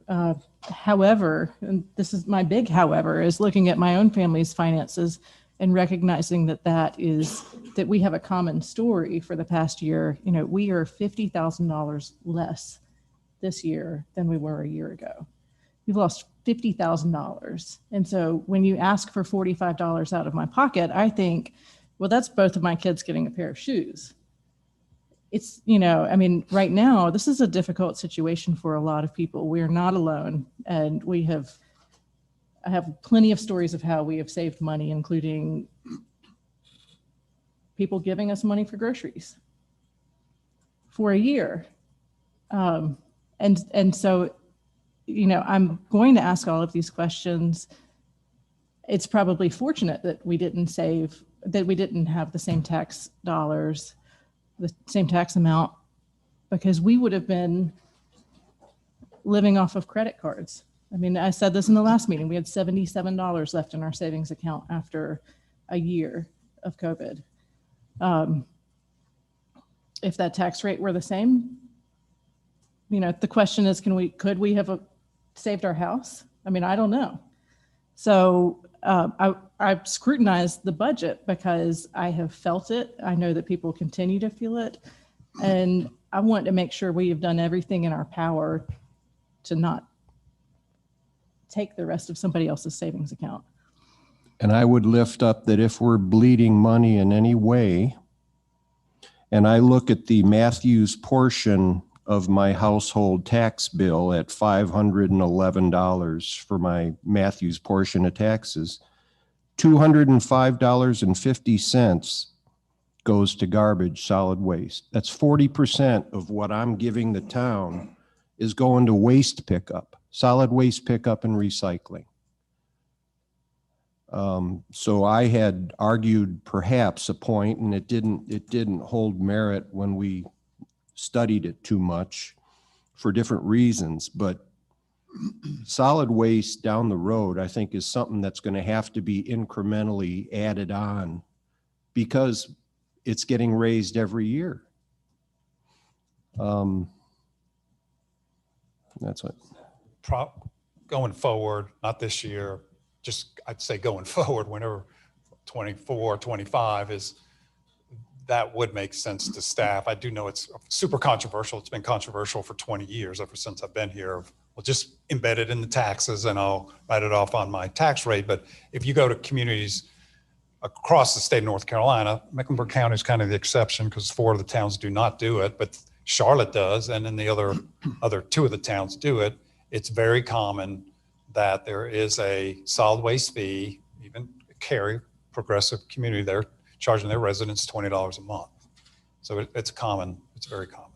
However, and this is my big however, is looking at my own family's finances and recognizing that we have a common story for the past year. We are $50,000 less this year than we were a year ago. We've lost $50,000. And so when you ask for $45 out of my pocket, I think, well, that's both of my kids getting a pair of shoes. It's, right now, this is a difficult situation for a lot of people. We are not alone. And I have plenty of stories of how we have saved money, including people giving us money for groceries for a year. And so, I'm going to ask all of these questions. It's probably fortunate that we didn't have the same tax dollars, the same tax amount, because we would have been living off of credit cards. I said this in the last meeting, we had $77 left in our savings account after a year of COVID. If that tax rate were the same, the question is, could we have saved our house? I don't know. So I've scrutinized the budget because I have felt it. I know that people continue to feel it. And I want to make sure we have done everything in our power to not take the rest of somebody else's savings account. And I would lift up that if we're bleeding money in any way, and I look at the Matthews portion of my household tax bill at $511 for my Matthews portion of taxes, $205.50 goes to garbage, solid waste. That's 40% of what I'm giving the town is going to waste pickup, solid waste pickup and recycling. So I had argued perhaps a point, and it didn't hold merit when we studied it too much for different reasons, but solid waste down the road, I think, is something that's going to have to be incrementally added on because it's getting raised every year. That's it. Going forward, not this year, just I'd say going forward, whenever 24, 25 is, that would make sense to staff. I do know it's super controversial. It's been controversial for 20 years, ever since I've been here. Well, just embed it in the taxes and I'll write it off on my tax rate. But if you go to communities across the state of North Carolina, Mecklenburg County is kind of the exception because 4 of the towns do not do it, but Charlotte does. And then the other 2 of the towns do it. It's very common that there is a solid waste fee, even Cary, progressive community, they're charging their residents $20 a month. So it's common, it's very common.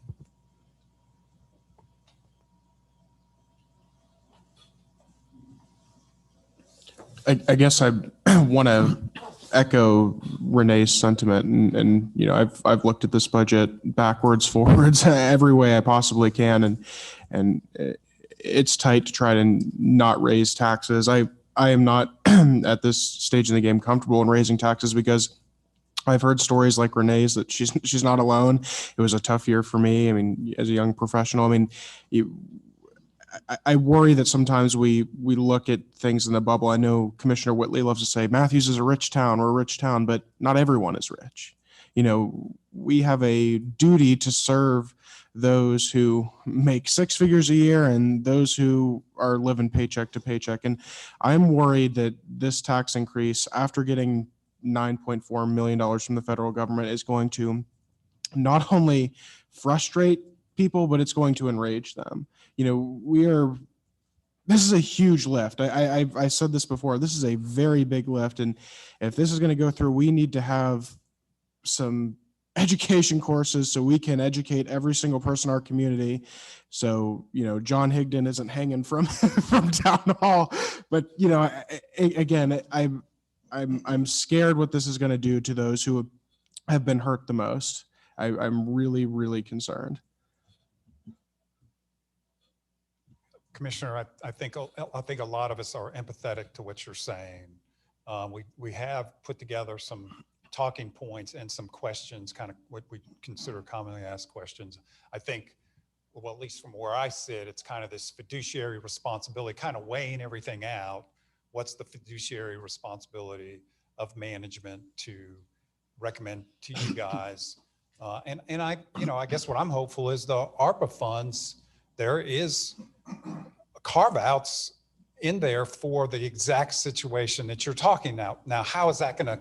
I guess I want to echo Renee's sentiment, and you know, I've looked at this budget backwards, forwards, every way I possibly can, and it's tight to try to not raise taxes. I am not at this stage in the game comfortable in raising taxes because I've heard stories like Renee's that she's not alone. It was a tough year for me. I mean, as a young professional, I mean, I worry that sometimes we look at things in the bubble. I know Commissioner Whitley loves to say Matthews is a rich town. We're a rich town, but not everyone is rich. You know, we have a duty to serve those who make 6 figures a year and those who are living paycheck to paycheck. And I'm worried that this tax increase, after getting $9.4 million from the federal government, is going to not only frustrate people, but it's going to enrage them. You know, this is a huge lift. I said this before, this is a very big lift. And if this is going to go through, we need to have some education courses so we can educate every single person in our community. So, you know, John Higdon isn't hanging from town hall, but you know, again, I'm scared what this is going to do to those who have been hurt the most. I'm really, really concerned. Commissioner, I think a lot of us are empathetic to what you're saying. We have put together some talking points and some questions, kind of what we consider commonly asked questions. I think, well, at least from where I sit, it's kind of this fiduciary responsibility, kind of weighing everything out. What's the fiduciary responsibility of management to recommend to you guys? And I, you know, I guess what I'm hopeful is the ARPA funds, there is carve outs in there for the exact situation that you're talking now. Now, how's that gonna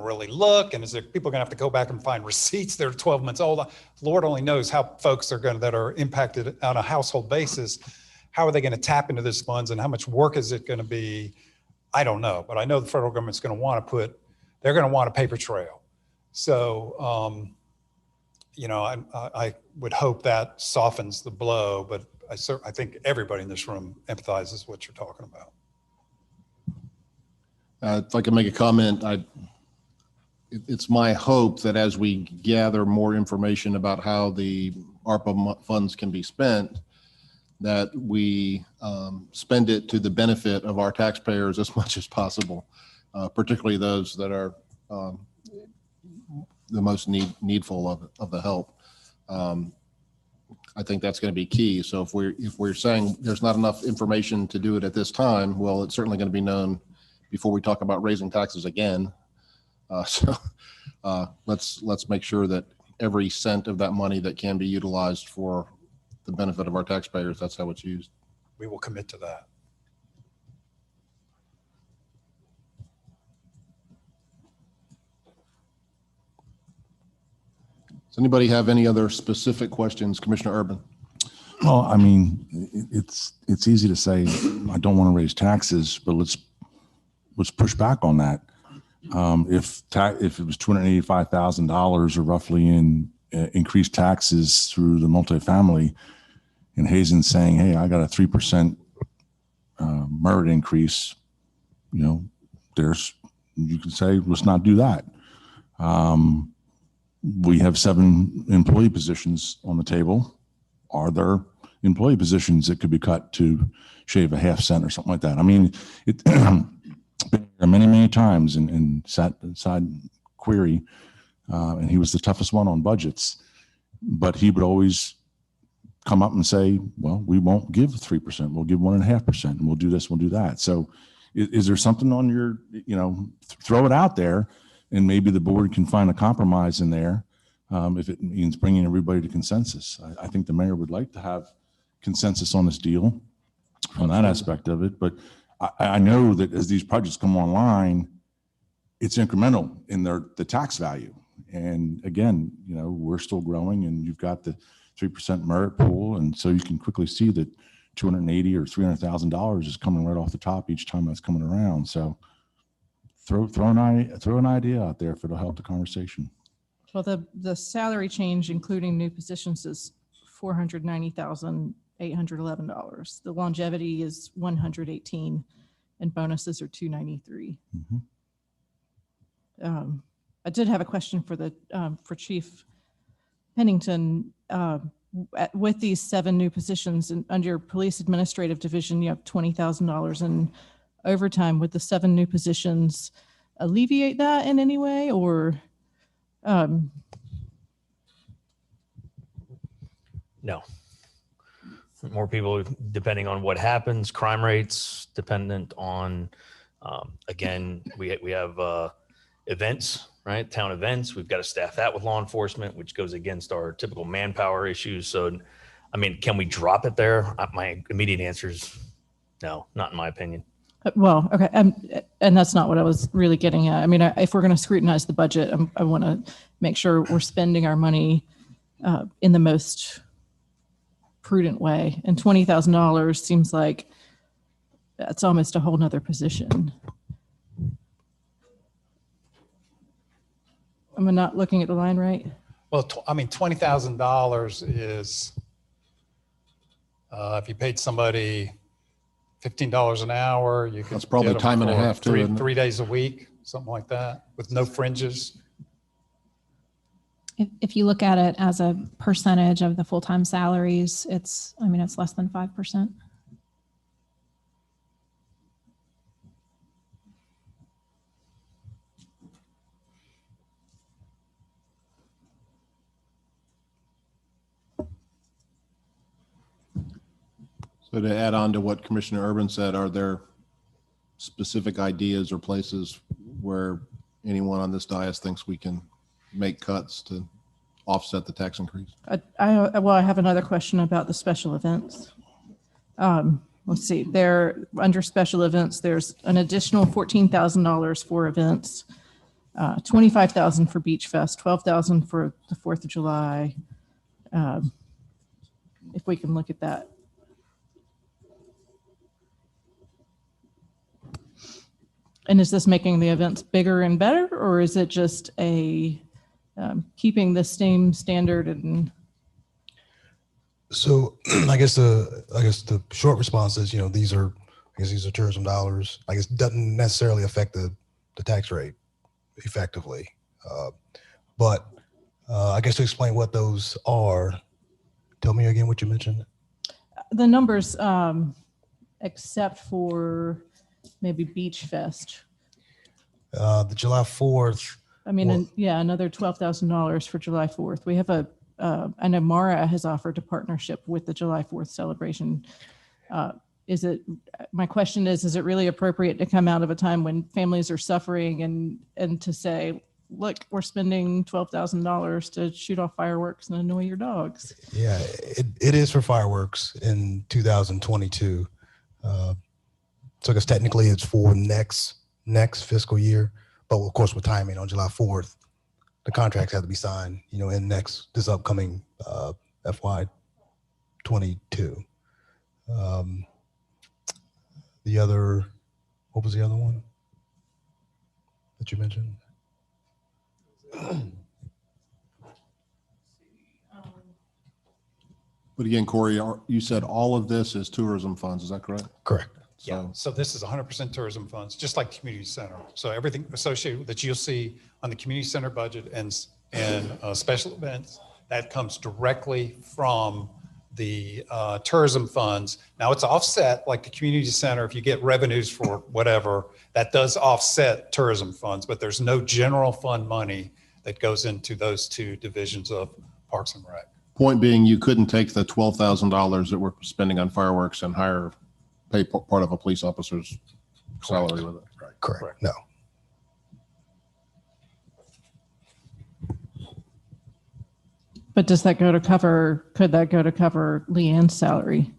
really look? And is there people gonna have to go back and find receipts that are 12 months old? Lord only knows how folks that are impacted on a household basis. How are they gonna tap into this funds and how much work is it gonna be? I don't know, but I know the federal government's gonna they're gonna want a paper trail. So, you know, I would hope that softens the blow, but I think everybody in this room empathizes what you're talking about. If I can make a comment, it's my hope that as we gather more information about how the ARPA funds can be spent, that we spend it to the benefit of our taxpayers as much as possible, particularly those that are the most needful of the help. I think that's going to be key. So if we're saying there's not enough information to do it at this time, well, it's certainly going to be known before we talk about raising taxes again. So let's make sure that every cent of that money that can be utilized for the benefit of our taxpayers, that's how it's used. We will commit to that. Does anybody have any other specific questions? Commissioner Urban? Well, I mean, it's easy to say, I don't want to raise taxes, but let's push back on that. If it was $285,000 or roughly in increased taxes through the multifamily, and Hazen's saying, hey, I got a 3% merit increase, you know, you can say, let's not do that. We have 7 employee positions on the table. Are there employee positions that could be cut to shave a half cent or something like that? I mean, it been here many times and sat inside query, and he was the toughest one on budgets, but he would always come up and say, well, we won't give 3%. We'll give 1.5%, and we'll do this, we'll do that. So is there something on your, you know, throw it out there, and maybe the board can find a compromise in there if it means bringing everybody to consensus. I think the mayor would like to have consensus on this deal from that aspect of it. But I know that as these projects come online, it's incremental in the tax value. And again, you know, we're still growing, and you've got the 3% merit pool. And so you can quickly see that $280,000 or $300,000 is coming right off the top each time that's coming around. So throw an idea out there if it'll help the conversation. Well, the salary change, including new positions, is $490,811. The longevity is $118, and bonuses are $293. I did have a question for Chief Pennington. With these 7 new positions and under your police administrative division, you have $20,000 in overtime. Would the 7 new positions alleviate that in any way, or? No. More people, depending on what happens, crime rates, dependent on, again, we have events, right? Town events. We've got to staff that with law enforcement, which goes against our typical manpower issues. So, I mean, can we drop it there? My immediate answer is no, not in my opinion. Well, okay. And that's not what I was really getting at. I mean, if we're going to scrutinize the budget, I want to make sure we're spending our money in the most prudent way. And $20,000 seems like that's almost a whole nother position. Am I not looking at the line right? Well, I mean, $20,000 is, if you paid somebody $15 an hour, you could. That's probably get them time and a for half too, isn't it? 3 days a week, something like that, with no fringes. If you look at it as a percentage of the full-time salaries, it's less than 5%. So to add on to what Commissioner Urban said, are there specific ideas or places where anyone on this dais thinks we can make cuts to offset the tax increase? I have another question about the special events. Let's see, under special events, there's an additional $14,000 for events, $25,000 for Beach Fest, $12,000 for the 4th of July. If we can look at that. And is this making the events bigger and better, or is it just keeping the same standard? And So I guess the short response is, these are tourism dollars. I guess doesn't necessarily affect the tax rate effectively. But I guess to explain what those are, tell me again what you mentioned. the numbers, except for maybe Beach Fest. The July 4th. I mean, another $12,000 for July 4th. We have I know Mara has offered a partnership with the July 4th celebration. My question is it really appropriate to come out of a time when families are suffering and to say, look, we're spending $12,000 to shoot off fireworks and annoy your dogs? Yeah, it is for fireworks in 2022. So I guess technically it's for next fiscal year, but of course with timing on July 4th, the contracts have to be signed, in this upcoming FY 22. What was the other one that you mentioned? But again, Corey, you said all of this is tourism funds, is that correct? Correct. Yeah, So so this is 100% tourism funds, just like community center. So everything associated that you'll see on the community center budget and special events, that comes directly from the tourism funds. Now it's offset, like the community center, if you get revenues for whatever, that does offset tourism funds, but there's no general fund money that goes into those two divisions of Parks and Rec. point being, you couldn't take the $12,000 that we're spending on fireworks and pay part of a police officer's salary with it. Right. Correct. No. But could that go to cover Leanne's salary?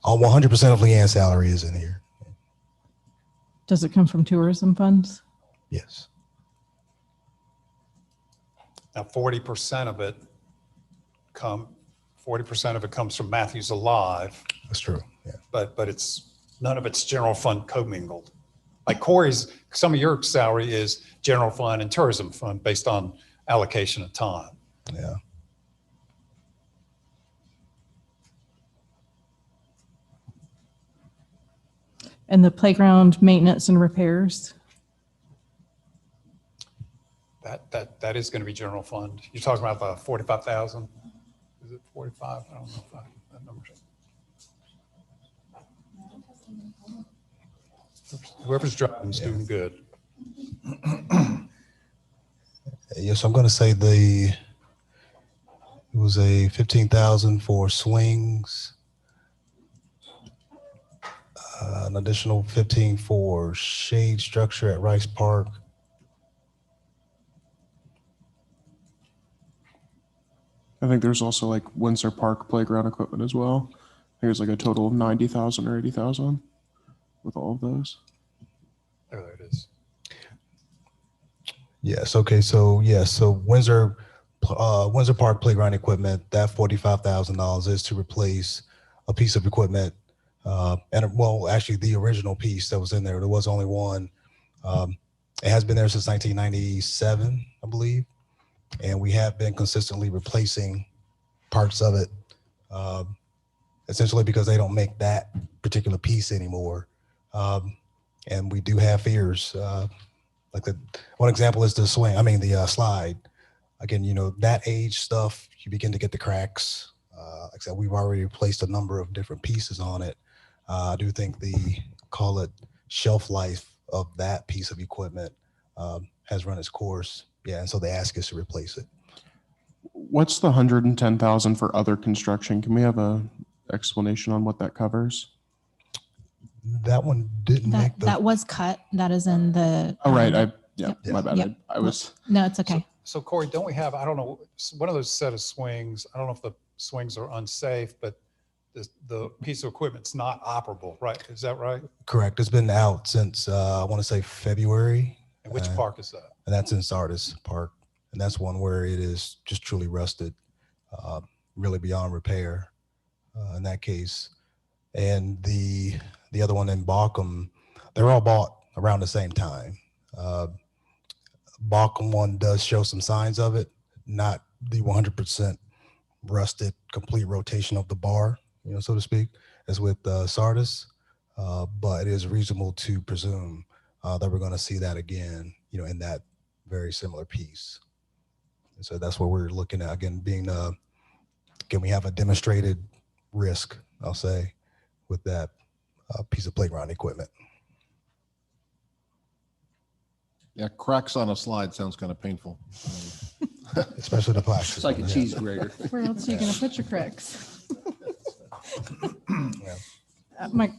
All 100% of Leanne's salary is in here. Does it come from tourism funds? Yes. Now, 40% of it comes from Matthews Alive, That's true. Yeah. but none of it's general fund commingled. Like Corey's, some of your salary is general fund and tourism fund based on allocation of time. Yeah. And the playground maintenance and repairs? That is going to be general fund. You're talking about the 45,000? Is it 45? I don't know if that number. Whoever's driving is doing good. Yes, I'm going to say it was a 15,000 for swings, an additional 15 for shade structure at Rice Park. I think there's also like Windsor Park playground equipment as well. I think it's like a total of 90,000 or 80,000 with all of those. There it is. Yes. Okay. So Windsor Park playground equipment, that $45,000 is to replace a piece of equipment, actually the original piece that was in there. There was only one. It has been there since 1997, I believe, and we have been consistently replacing parts of it, essentially because they don't make that particular piece anymore. And we do have fears. One example is the slide. Again, that age stuff, you begin to get the cracks. Like I said, we've already replaced a number of different pieces on it. I do think call it shelf life of that piece of equipment has run its course. Yeah, and so they ask us to replace it. What's the 110,000 for other construction? Can we have a explanation on what that covers? That one didn't make That was cut. That is in the. Oh, right. Yep. My bad. Yep. I was. No, it's okay. So Corey, don't we have, I don't know, one of those set of swings, I don't know if the swings are unsafe, but the piece of equipment's not operable, right? Is that right? Correct. It's been out since, I want to say February. And which park is that? And that's in Sardis Park. And that's one where it is just truly rusted, really beyond repair in that case. And the other one in Bauckham, they're all bought around the same time. Bauckham one does show some signs of it, not the 100% rusted complete rotation of the bar, so to speak, as with Sardis. But it is reasonable to presume that we're going to see that again, in that very similar piece. And so that's what we're looking at again, we have a demonstrated risk, I'll say, with that piece of playground equipment. Yeah, cracks on a slide sounds kind of painful. Especially the plastic. It's like a cheese grater. Where else are you going to put your cracks? Yeah.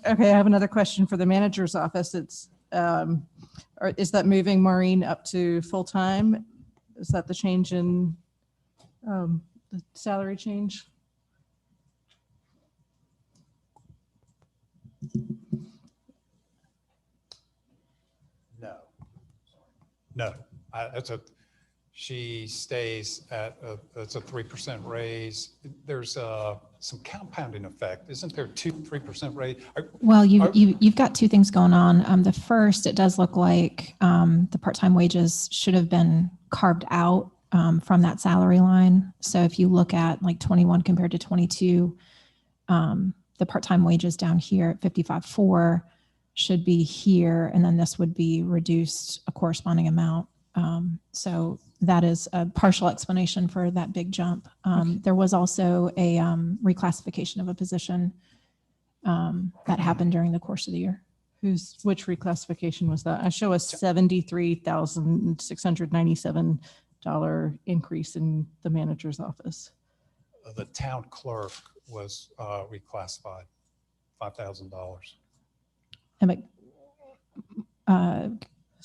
Okay, I have another question for the manager's office. Is that moving Maureen up to full-time? Is that the change in the salary change? No. No, she stays at, it's a 3% raise. There's some compounding effect. Isn't there 3% raise? Well, you've got two things going on. The first, it does look like the part-time wages should have been carved out from that salary line. So if you look at like 21 compared to 22, the part-time wages down here at 55.4 should be here, and then this would be reduced a corresponding amount. So that is a partial explanation for that big jump. There was also a reclassification of a position that happened during the course of the year. Which reclassification was that? I show a $73,697 increase in the manager's office. The town clerk was reclassified, $5,000.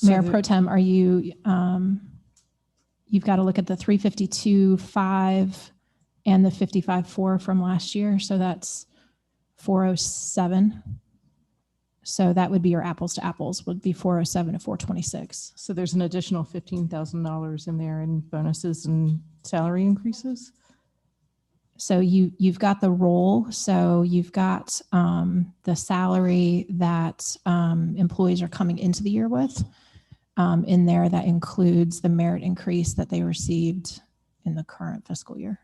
Mayor Pro Tem, are you, you've got to look at the 352.5 and the 55.4 from last year. So that's 407. So that would be your apples to apples, would be 407 to 426. So there's an additional $15,000 in there in bonuses and salary increases. So you've got the role. So you've got the salary that employees are coming into the year with in there. That includes the merit increase that they received in the current fiscal year.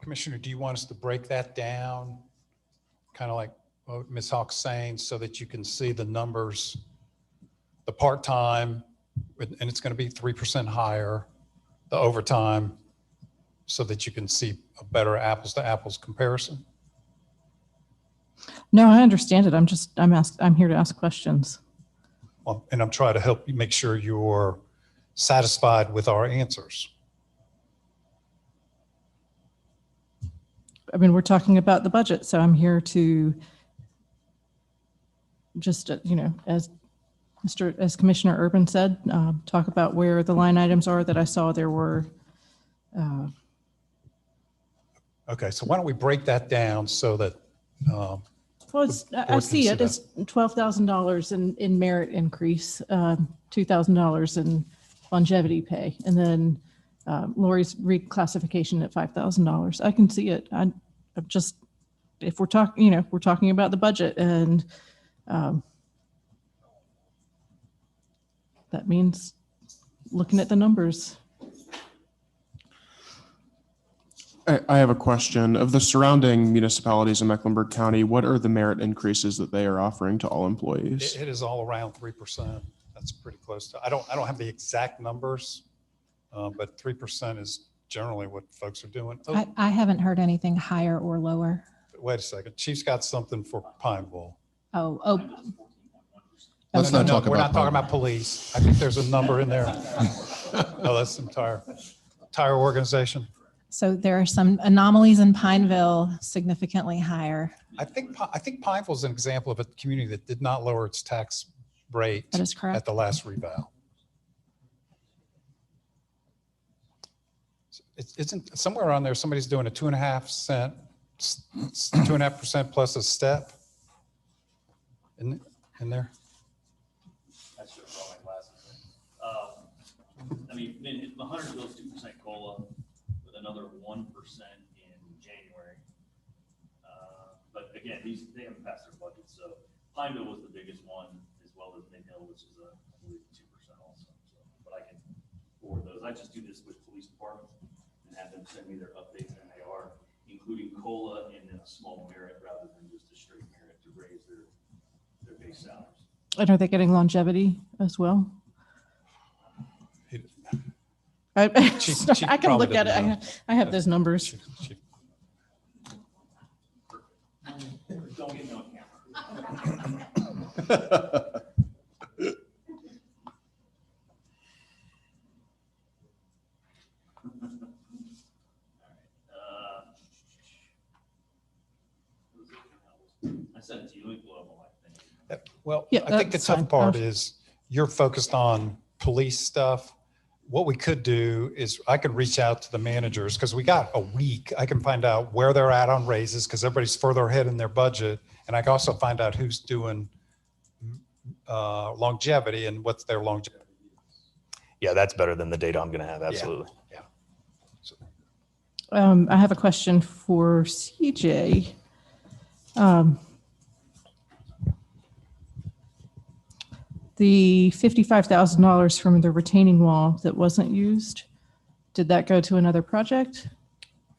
Commissioner, do you want us to break that down? Kind of like what Ms. Hawk's saying, so that you can see the numbers, the part-time, and it's going to be 3% higher, the overtime, so that you can see a better apples to apples comparison? No, I understand it. I'm here to ask questions. Well, and I'm trying to help you make sure you're satisfied with our answers. I mean, we're talking about the budget, so I'm here to just, as Commissioner Urban said, talk about where the line items are that I saw there were. Okay, so why don't we break that down so that, Well, I see it. It's $12,000 in merit increase, $2,000 in longevity pay, and then Lori's reclassification at $5,000. I can see it. I'm just, if we're talking, we're talking about the budget, and that means looking at the numbers. I have a question. Of the surrounding municipalities in Mecklenburg County, what are the merit increases that they are offering to all employees? it is all around 3%. That's pretty close to, I don't have the exact numbers, but 3% is generally what folks are doing. Oh, I haven't heard anything higher or lower. wait a second. Chief's got something for Pineville. Oh. Let's not talk We're about not talking about police. I think there's a number in there. No, that's the entire organization. So there are some anomalies in Pineville significantly higher. I think Pineville is an example of a community that did not lower its tax rate That is correct. at the last revow. Isn't somewhere around there, somebody's doing a 2.5% plus a step in there? That's just all my glasses. I mean, the Huntersville's 2% COLA with another 1% in January. But again, they haven't passed their budget, so Pineville was the biggest one, as well as Mid Hill, which is I believe 2% also. So, but I can forward those. I just do this with police departments and have them send me their updates, and they are including COLA and then a small merit rather than just a straight merit to raise their base salaries. And are they getting longevity as well? I can look at it. I have those numbers. Don't get no camera. I sent it to you. Let me blow up my thing. Well, Yeah, I think the that's tough fine. part is you're focused on police stuff. what we could do is I could reach out to the managers because we got a week. I can find out where they're at on raises because everybody's further ahead in their budget. And I can also find out who's doing longevity and what's their longevity. Yeah, that's better than the data I'm going to have. Absolutely. I have a question for CJ. The $55,000 from the retaining wall that wasn't used, did that go to another project?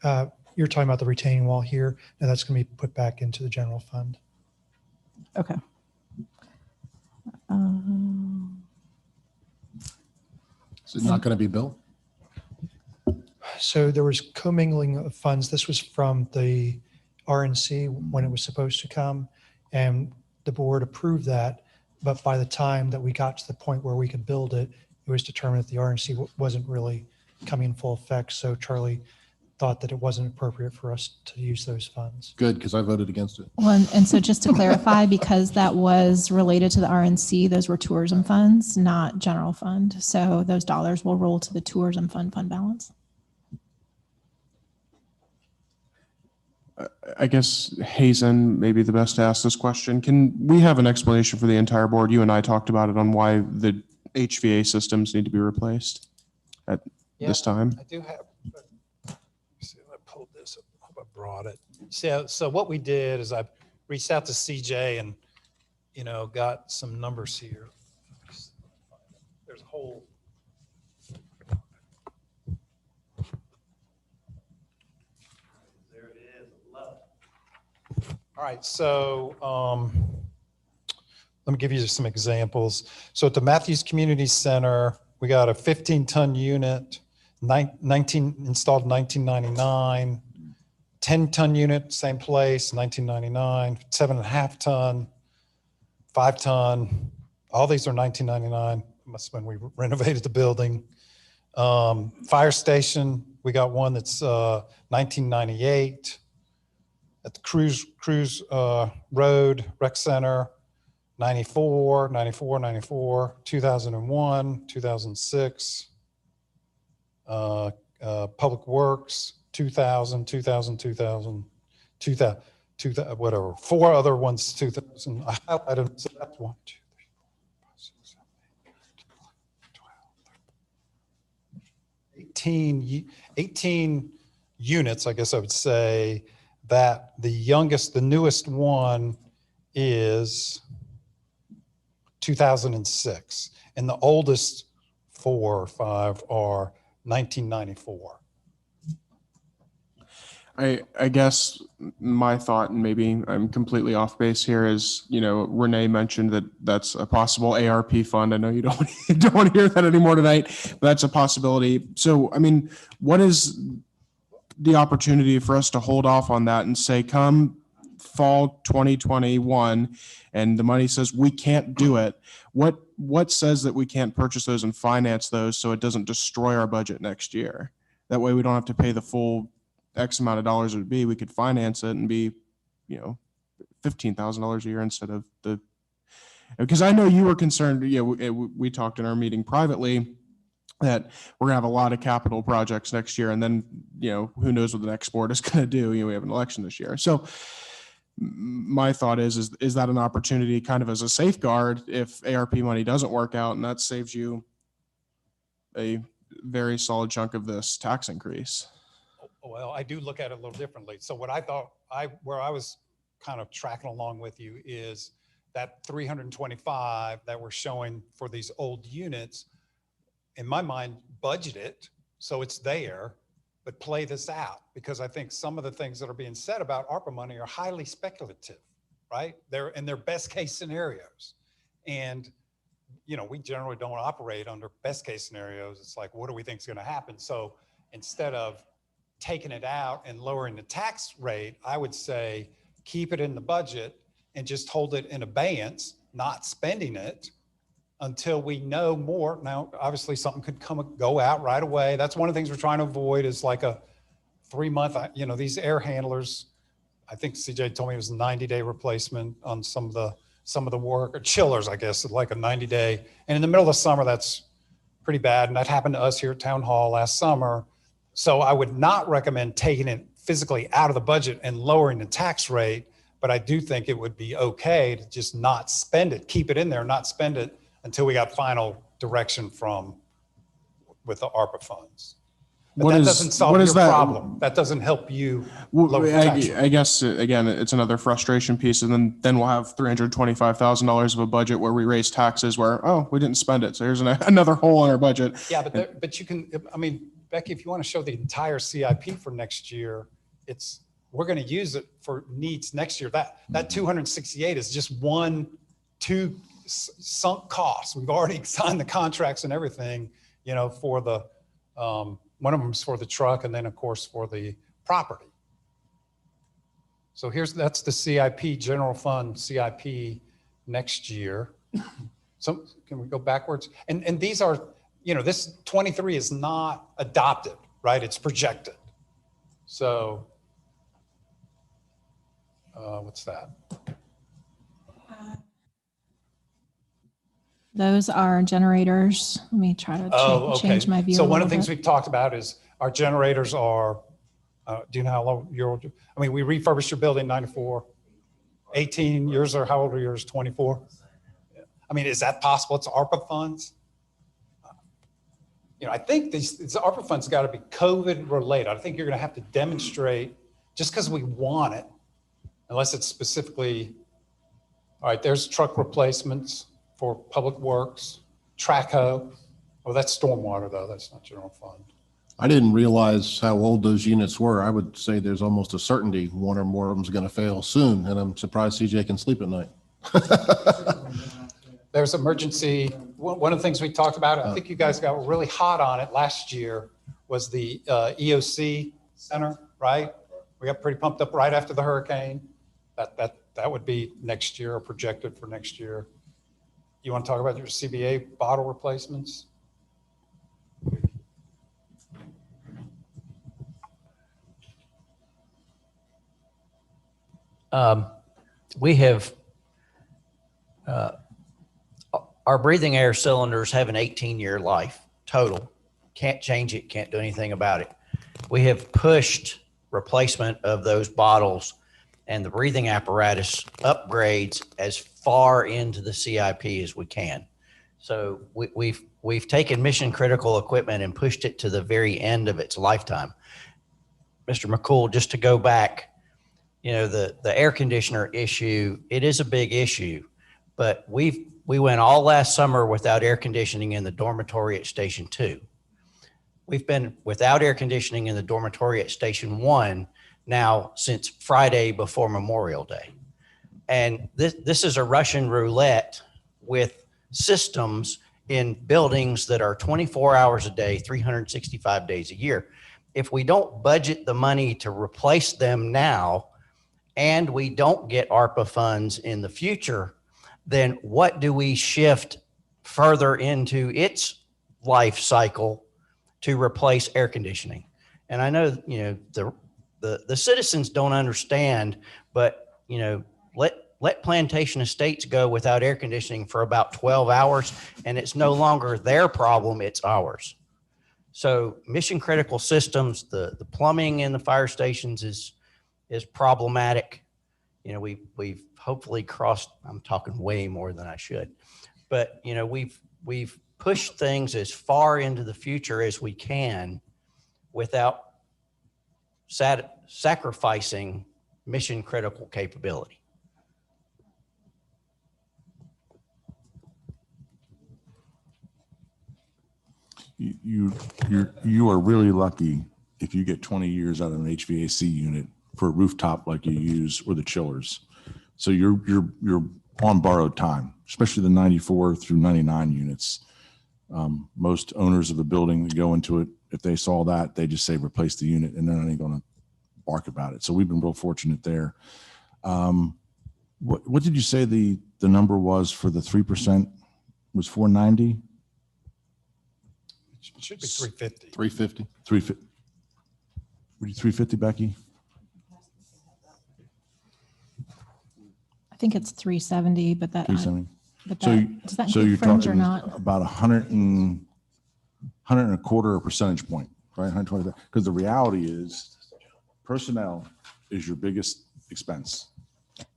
You're talking about the retaining wall here, and that's going to be put back into the general fund. Okay. Is it not going to be built? So there was commingling of funds. This was from the RNC when it was supposed to come, and the board approved that. But by the time that we got to the point where we could build it, it was determined that the RNC wasn't really coming in full effect. So Charlie thought that it wasn't appropriate for us to use those funds. Good, because I voted against it. Well, and so just to clarify, because that was related to the RNC, those were tourism funds, not general fund. So those dollars will roll to the tourism fund balance. I guess Hazen may be the best to ask this question. Can we have an explanation for the entire board? You and I talked about it on why the HVA systems need to be replaced at this time. I do have, see if I pulled this up, I hope I brought it. So what we did is I reached out to CJ and, got some numbers here. There's a whole. There it is, 11. All right, so let me give you some examples. So at the Matthews Community Center, we got a 15-ton unit, 19 installed in 1999, 10-ton unit, same place, 1999, 7.5-ton, 5-ton. All these are 1999. Must have been when we renovated the building. Fire station, we got one that's 1998. At the Cruise Road Rec Center, 94, 94, 94, 2001, 2006. Public Works, 2000, 2000, 2000, 2000, whatever. 4 other ones, 2000. I highlighted them. So that's 1, 2, 3, 4, 5, 6, 7, 8, 12, 18 units, I guess I would say, that the newest one is 2006. And the oldest 4 or 5 are 1994. I guess my thought, and maybe I'm completely off base here, is, Renee mentioned that that's a possible ARP fund. I know you don't want to hear that anymore tonight, but that's a possibility. So, what is the opportunity for us to hold off on that and say, come fall 2021, and the money says we can't do it? What says that we can't purchase those and finance those so it doesn't destroy our budget next year? That way we don't have to pay the full X amount of dollars it would be. We could finance it and be, $15,000 a year instead of because I know you were concerned, we talked in our meeting privately that we're gonna have a lot of capital projects next year. And then, who knows what the next board is going to do. We have an election this year. So my thought is that an opportunity kind of as a safeguard if ARP money doesn't work out, and that saves you a very solid chunk of this tax increase? Well, I do look at it a little differently. So what I thought where I was kind of tracking along with you is that 325 that we're showing for these old units, in my mind, budget it so it's there, but play this out, because I think some of the things that are being said about ARPA money are highly speculative, right? They're best case scenarios. And, we generally don't operate under best case scenarios. It's like, what do we think is going to happen? So instead of taking it out and lowering the tax rate, I would say keep it in the budget and just hold it in abeyance, not spending it until we know more. Now, obviously something could go out right away. That's one of the things we're trying to avoid is like a 3-month, these air handlers. I think CJ told me it was a 90-day replacement on some of the work, or chillers, I guess, like a 90-day. And in the middle of the summer, that's pretty bad. And that happened to us here at Town Hall last summer. So I would not recommend taking it physically out of the budget and lowering the tax rate. But I do think it would be okay to just not spend it, keep it in there, not spend it until we got final direction with the ARPA funds. But that doesn't solve your problem. That doesn't help you lower the tax rate. I guess, again, it's another frustration piece. And then we'll have $325,000 of a budget where we raise taxes where, oh, we didn't spend it. So here's another hole in our budget. Yeah, but you can, I mean, Becky, if you want to show the entire CIP for next year, we're going to use it for needs next year. That 268 is just two sunk costs. We've already signed the contracts and everything, for the, one of them is for the truck and then of course for the property. So that's the CIP, general fund CIP next year. So can we go backwards? And these are, this 23 is not adopted, right? It's projected. So what's that? Those are generators. Let me try to change my view. So one of the things we've talked about is our generators are, do you know how long we refurbished your building in 94, 18 years, or how old are yours, 24? I mean, is that possible? It's ARPA funds? I think these ARPA funds got to be COVID related. I think you're going to have to demonstrate, just because we want it, unless it's specifically, all right, there's truck replacements for public works, track hoe. Oh, that's stormwater though. That's not general fund. I didn't realize how old those units were. I would say there's almost a certainty one or more of them's going to fail soon. And I'm surprised CJ can sleep at night. There's emergency. One of the things we talked about, I think you guys got really hot on it last year, was the EOC center, right? We got pretty pumped up right after the hurricane. That would be next year or projected for next year. You want to talk about your CBA bottle replacements? We have, our breathing air cylinders have an 18-year life total. Can't change it, can't do anything about it. We have pushed replacement of those bottles and the breathing apparatus upgrades as far into the CIP as we can. So we've taken mission critical equipment and pushed it to the very end of its lifetime. Mr. McCool, just to go back, the air conditioner issue, it is a big issue, but we went all last summer without air conditioning in the dormitory at Station 2. We've been without air conditioning in the dormitory at Station 1 now since Friday before Memorial Day. And this is a Russian roulette with systems in buildings that are 24 hours a day, 365 days a year. If we don't budget the money to replace them now, and we don't get ARPA funds in the future, then what do we shift further into its life cycle to replace air conditioning? And I know, the citizens don't understand, but let Plantation Estates go without air conditioning for about 12 hours, and it's no longer their problem, it's ours. So mission critical systems, the plumbing in the fire stations is problematic. We've hopefully crossed, I'm talking way more than I should, but we've pushed things as far into the future as we can without sacrificing mission critical capability. You are really lucky if you get 20 years out of an HVAC unit for a rooftop like you use, or the chillers. So you're on borrowed time, especially the 94 through 99 units. Most owners of a building that go into it, if they saw that, they just say replace the unit, and they're not even going to bark about it. So we've been real fortunate there. What did you say the number was for the 3%? Was 490? It should be 350. 350. 350. 350, Becky? I think it's 370, but that, 370. but So that does that so include you're fringe or talking not? about 100 and 125 percentage point, right? 125. Because the reality is personnel is your biggest expense.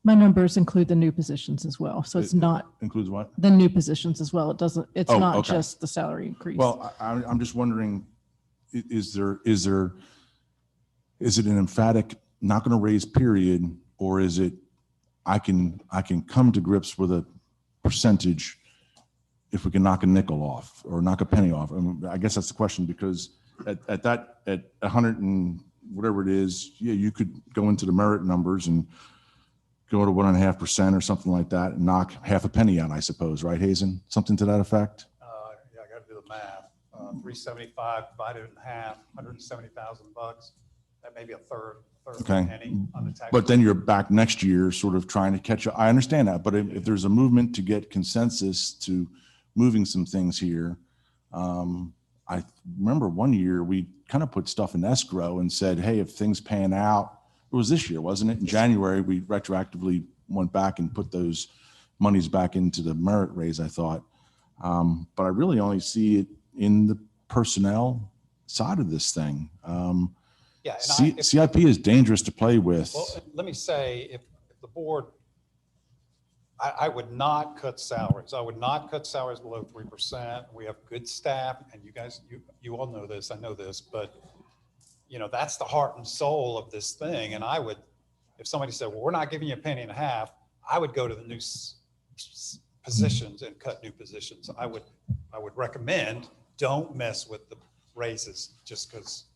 My numbers include the new positions as well. So it's not Includes what? the new positions as well. It doesn't, it's Oh, not okay. just the salary increase. Well, I'm just wondering, is it an emphatic, not going to raise period, or is it, I can come to grips with a percentage if we can knock a nickel off or knock a penny off? I mean, I guess that's the question, because at 100 and whatever it is, yeah, you could go into the merit numbers and go to 1.5% or something like that and knock half a penny out, I suppose, right, Hazen? Something to that effect? Yeah, I got to do the math. 375 divided in half, $170,000. That may be a third of a Okay. penny on the tax. But then you're back next year sort of trying to catch up. I understand that, but if there's a movement to get consensus to moving some things here, I remember one year we kind of put stuff in escrow and said, hey, if things pan out, it was this year, wasn't it? In January, we retroactively went back and put those monies back into the merit raise, I thought. But I really only see it in the personnel side of this thing. Yeah, and CIP is dangerous to play with. well, let me say, if the board, I would not cut salaries. I would not cut salaries below 3%. We have good staff, and you guys, you all know this, I know this, but you know, that's the heart and soul of this thing. And I would, if somebody said, well, we're not giving you a penny and a half, I would go to the new positions and cut new positions. I would recommend, don't mess with the raises just because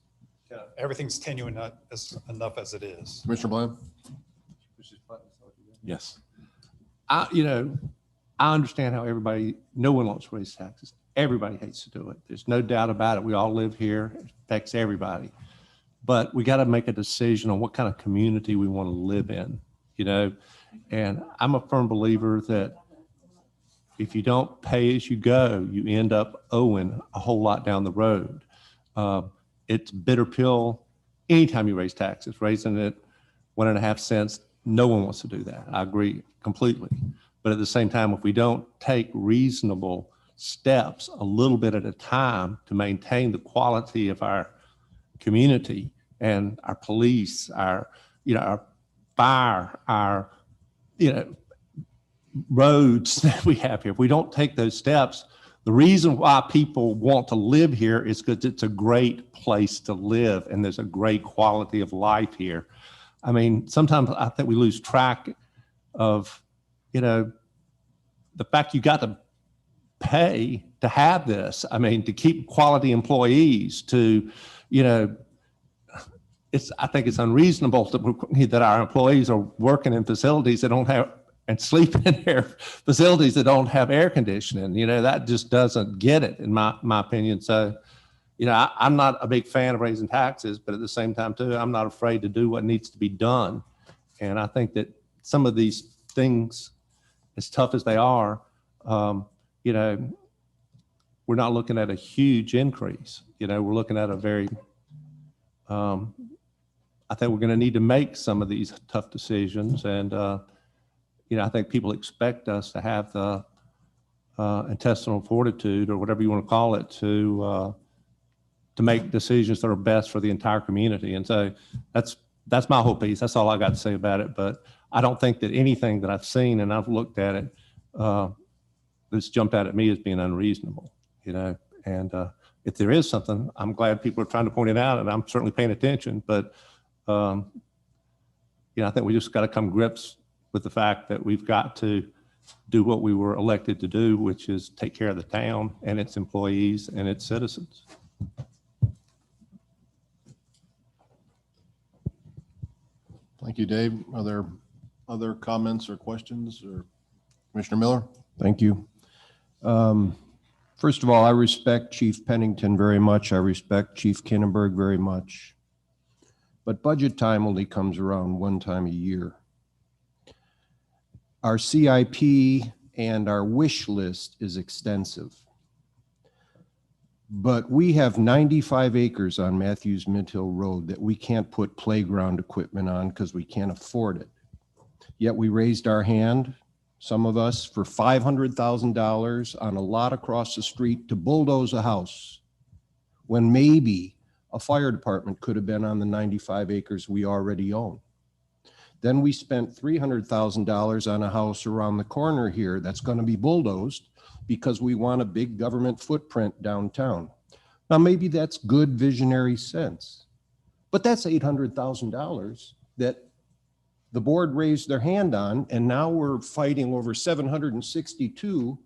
everything's tenuous enough as it is. Commissioner Bland? Yes. I understand how no one wants to raise taxes. Everybody hates to do it. There's no doubt about it. We all live here. It affects everybody. But we got to make a decision on what kind of community we want to live in, and I'm a firm believer that if you don't pay as you go, you end up owing a whole lot down the road. It's a bitter pill anytime you raise taxes. Raising it 1.5 cents, no one wants to do that. I agree completely. But at the same time, if we don't take reasonable steps a little bit at a time to maintain the quality of our community and our police, our fire, our, roads that we have here. If we don't take those steps, the reason why people want to live here is because it's a great place to live and there's a great quality of life here. I mean, sometimes I think we lose track of, the fact you got to pay to have this. I mean, to keep quality employees, to, I think it's unreasonable that our employees are working in facilities that don't have, and sleep in their facilities that don't have air conditioning. That just doesn't get it, in my opinion. So, I'm not a big fan of raising taxes, but at the same time too, I'm not afraid to do what needs to be done. And I think that some of these things, as tough as they are, we're not looking at a huge increase. We're looking at a very, I think we're going to need to make some of these tough decisions. And, I think people expect us to have the intestinal fortitude, or whatever you want to call it, to make decisions that are best for the entire community. And so that's my whole piece. That's all I got to say about it. But I don't think that anything that I've seen and I've looked at it that's jumped out at me as being unreasonable. And if there is something, I'm glad people are trying to point it out, and I'm certainly paying attention. But I think we just got to come to grips with the fact that we've got to do what we were elected to do, which is take care of the town and its employees and its citizens. Thank you, Dave. Are there other comments or questions? Or Commissioner Miller? Thank you. First of all, I respect Chief Pennington very much. I respect Chief Kinnenberg very much. But budget time only comes around one time a year. Our CIP and our wish list is extensive. But we have 95 acres on Matthews Midhill Road that we can't put playground equipment on because we can't afford it. Yet we raised our hand, some of us, for $500,000 on a lot across the street to bulldoze a house when maybe a fire department could have been on the 95 acres we already own. Then we spent $300,000 on a house around the corner here that's going to be bulldozed because we want a big government footprint downtown. Now, maybe that's good visionary sense, but that's $800,000 that the board raised their hand on, and now we're fighting over 762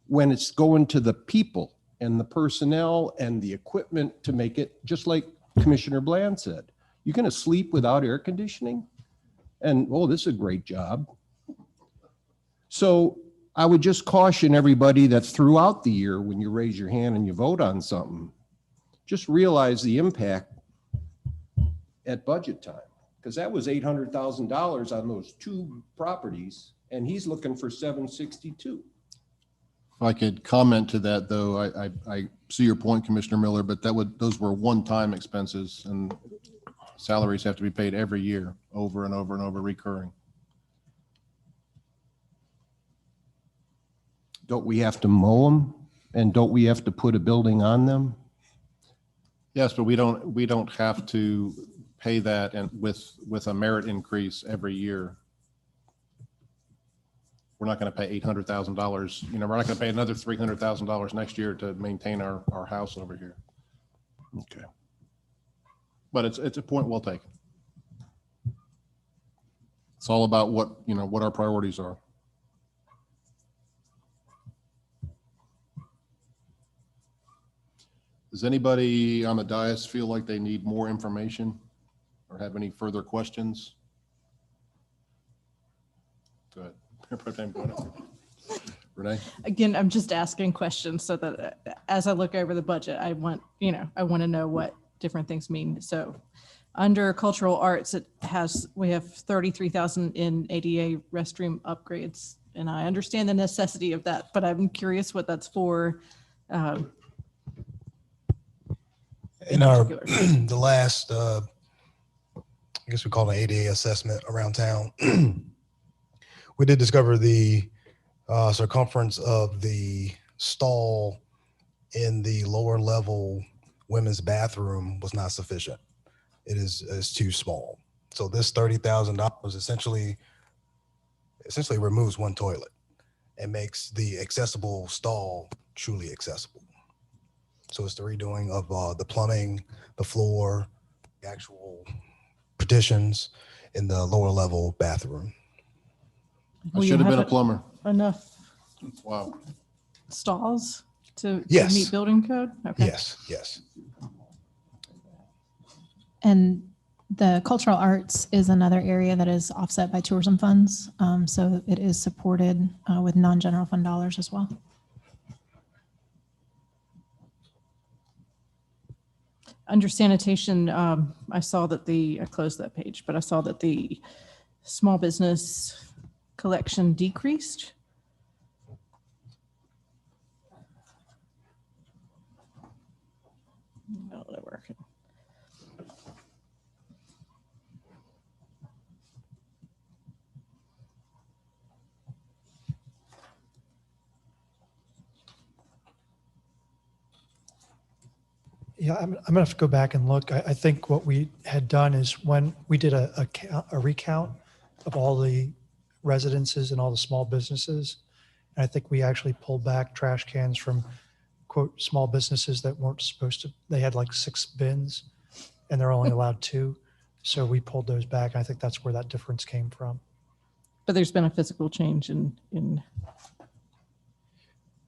when it's going to the people and the personnel and the equipment to make it, just like Commissioner Bland said. You're going to sleep without air conditioning? And, oh, this is a great job. So I would just caution everybody that throughout the year, when you raise your hand and you vote on something, just realize the impact at budget time, because that was $800,000 on those two properties, and he's looking for 762. If I could comment to that, though, I see your point, Commissioner Miller, but those were one-time expenses, and salaries have to be paid every year, over and over and over, recurring. Don't we have to mow them? And don't we have to put a building on them? Yes, but we don't have to pay that and with a merit increase every year. We're not going to pay $800,000. We're not going to pay another $300,000 next year to maintain our house over here. Okay. But it's a point well taken. It's all about what our priorities are. Does anybody on the dais feel like they need more information or have any further questions? Go ahead. Renee? Again, I'm just asking questions so that as I look over the budget, I want to know what different things mean. So under cultural arts, we have 33,000 in ADA restroom upgrades. And I understand the necessity of that, but I'm curious what that's for. In our, the last, I guess we call it an ADA assessment around town, we did discover the circumference of the stall in the lower level women's bathroom was not sufficient. It is too small. So this $30,000 essentially removes one toilet and makes the accessible stall truly accessible. So it's the redoing of the plumbing, the floor, the actual partitions in the lower level bathroom. I should have been a plumber. Enough Wow. stalls to Yes. meet building code? Okay. Yes. And the cultural arts is another area that is offset by tourism funds. So it is supported with non-general fund dollars as well. Under sanitation, I saw that I closed that page, but I saw that the small business collection decreased. No, that working. Yeah, I'm going to have to go back and look. I think what we had done is when we did a recount of all the residences and all the small businesses, and I think we actually pulled back trash cans from, quote, small businesses that weren't supposed to. They had like 6 bins and they're only allowed 2. So we pulled those back. I think that's where that difference came from. But there's been a physical change in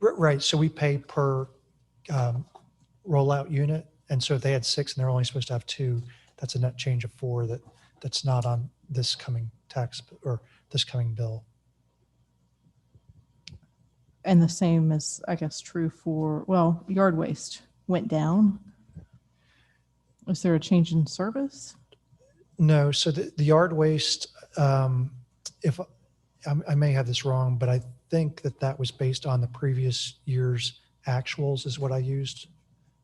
Right. So we pay per rollout unit. And so if they had 6 and they're only supposed to have 2, that's a net change of 4 that's not on this coming tax or this coming bill. and the same is, I guess, true for, well, yard waste went down. Was there a change in service? No, so the yard waste, if I may have this wrong, but I think that was based on the previous year's actuals is what I used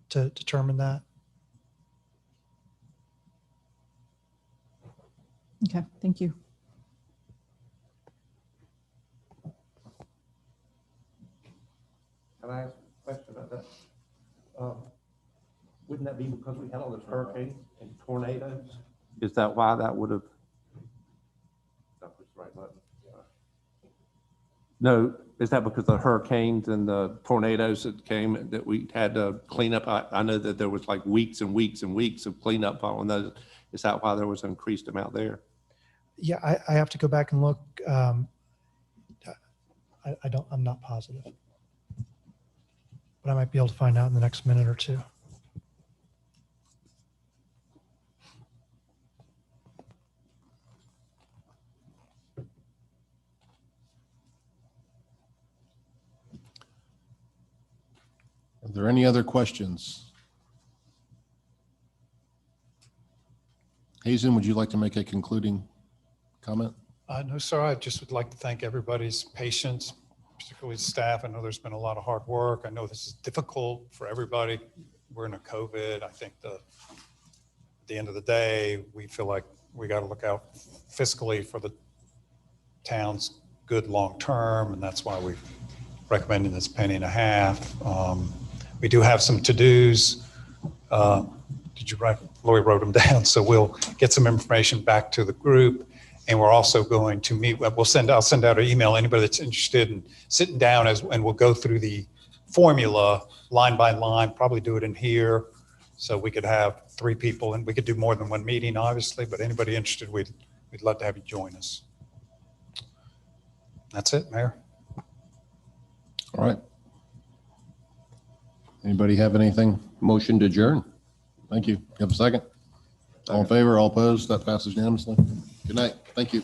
to determine that. Okay, thank you. Can I ask a question about that? Wouldn't that be because we had all those hurricanes and tornadoes? Is that why that would have? No, is that because of the hurricanes and the tornadoes that came that we had to clean up? I know that there was like weeks and weeks and weeks of cleanup on those. Is that why there was an increased amount there? Yeah, I have to go back and look. I'm not positive, but I might be able to find out in the next minute or two. Are there any other questions? Hazen, would you like to make a concluding comment? No, sir. I just would like to thank everybody's patience, particularly staff. I know there's been a lot of hard work. I know this is difficult for everybody. We're in a COVID. I think at the end of the day, we feel like we got to look out fiscally for the town's good long-term, and that's why we're recommending this $0.015. We do have some to-dos. Did you write? Lori wrote them down, so we'll get some information back to the group. And we're also going to meet, I'll send out an email, anybody that's interested in sitting down and we'll go through the formula line by line, probably do it in here. So we could have 3 people and we could do more than one meeting, obviously, but anybody interested, we'd love to have you join us. That's it, Mayor. All right. Anybody have anything? Motion to adjourn. Thank you. You have a second? All in favor, all opposed? That passes unanimously. Good night. Thank you.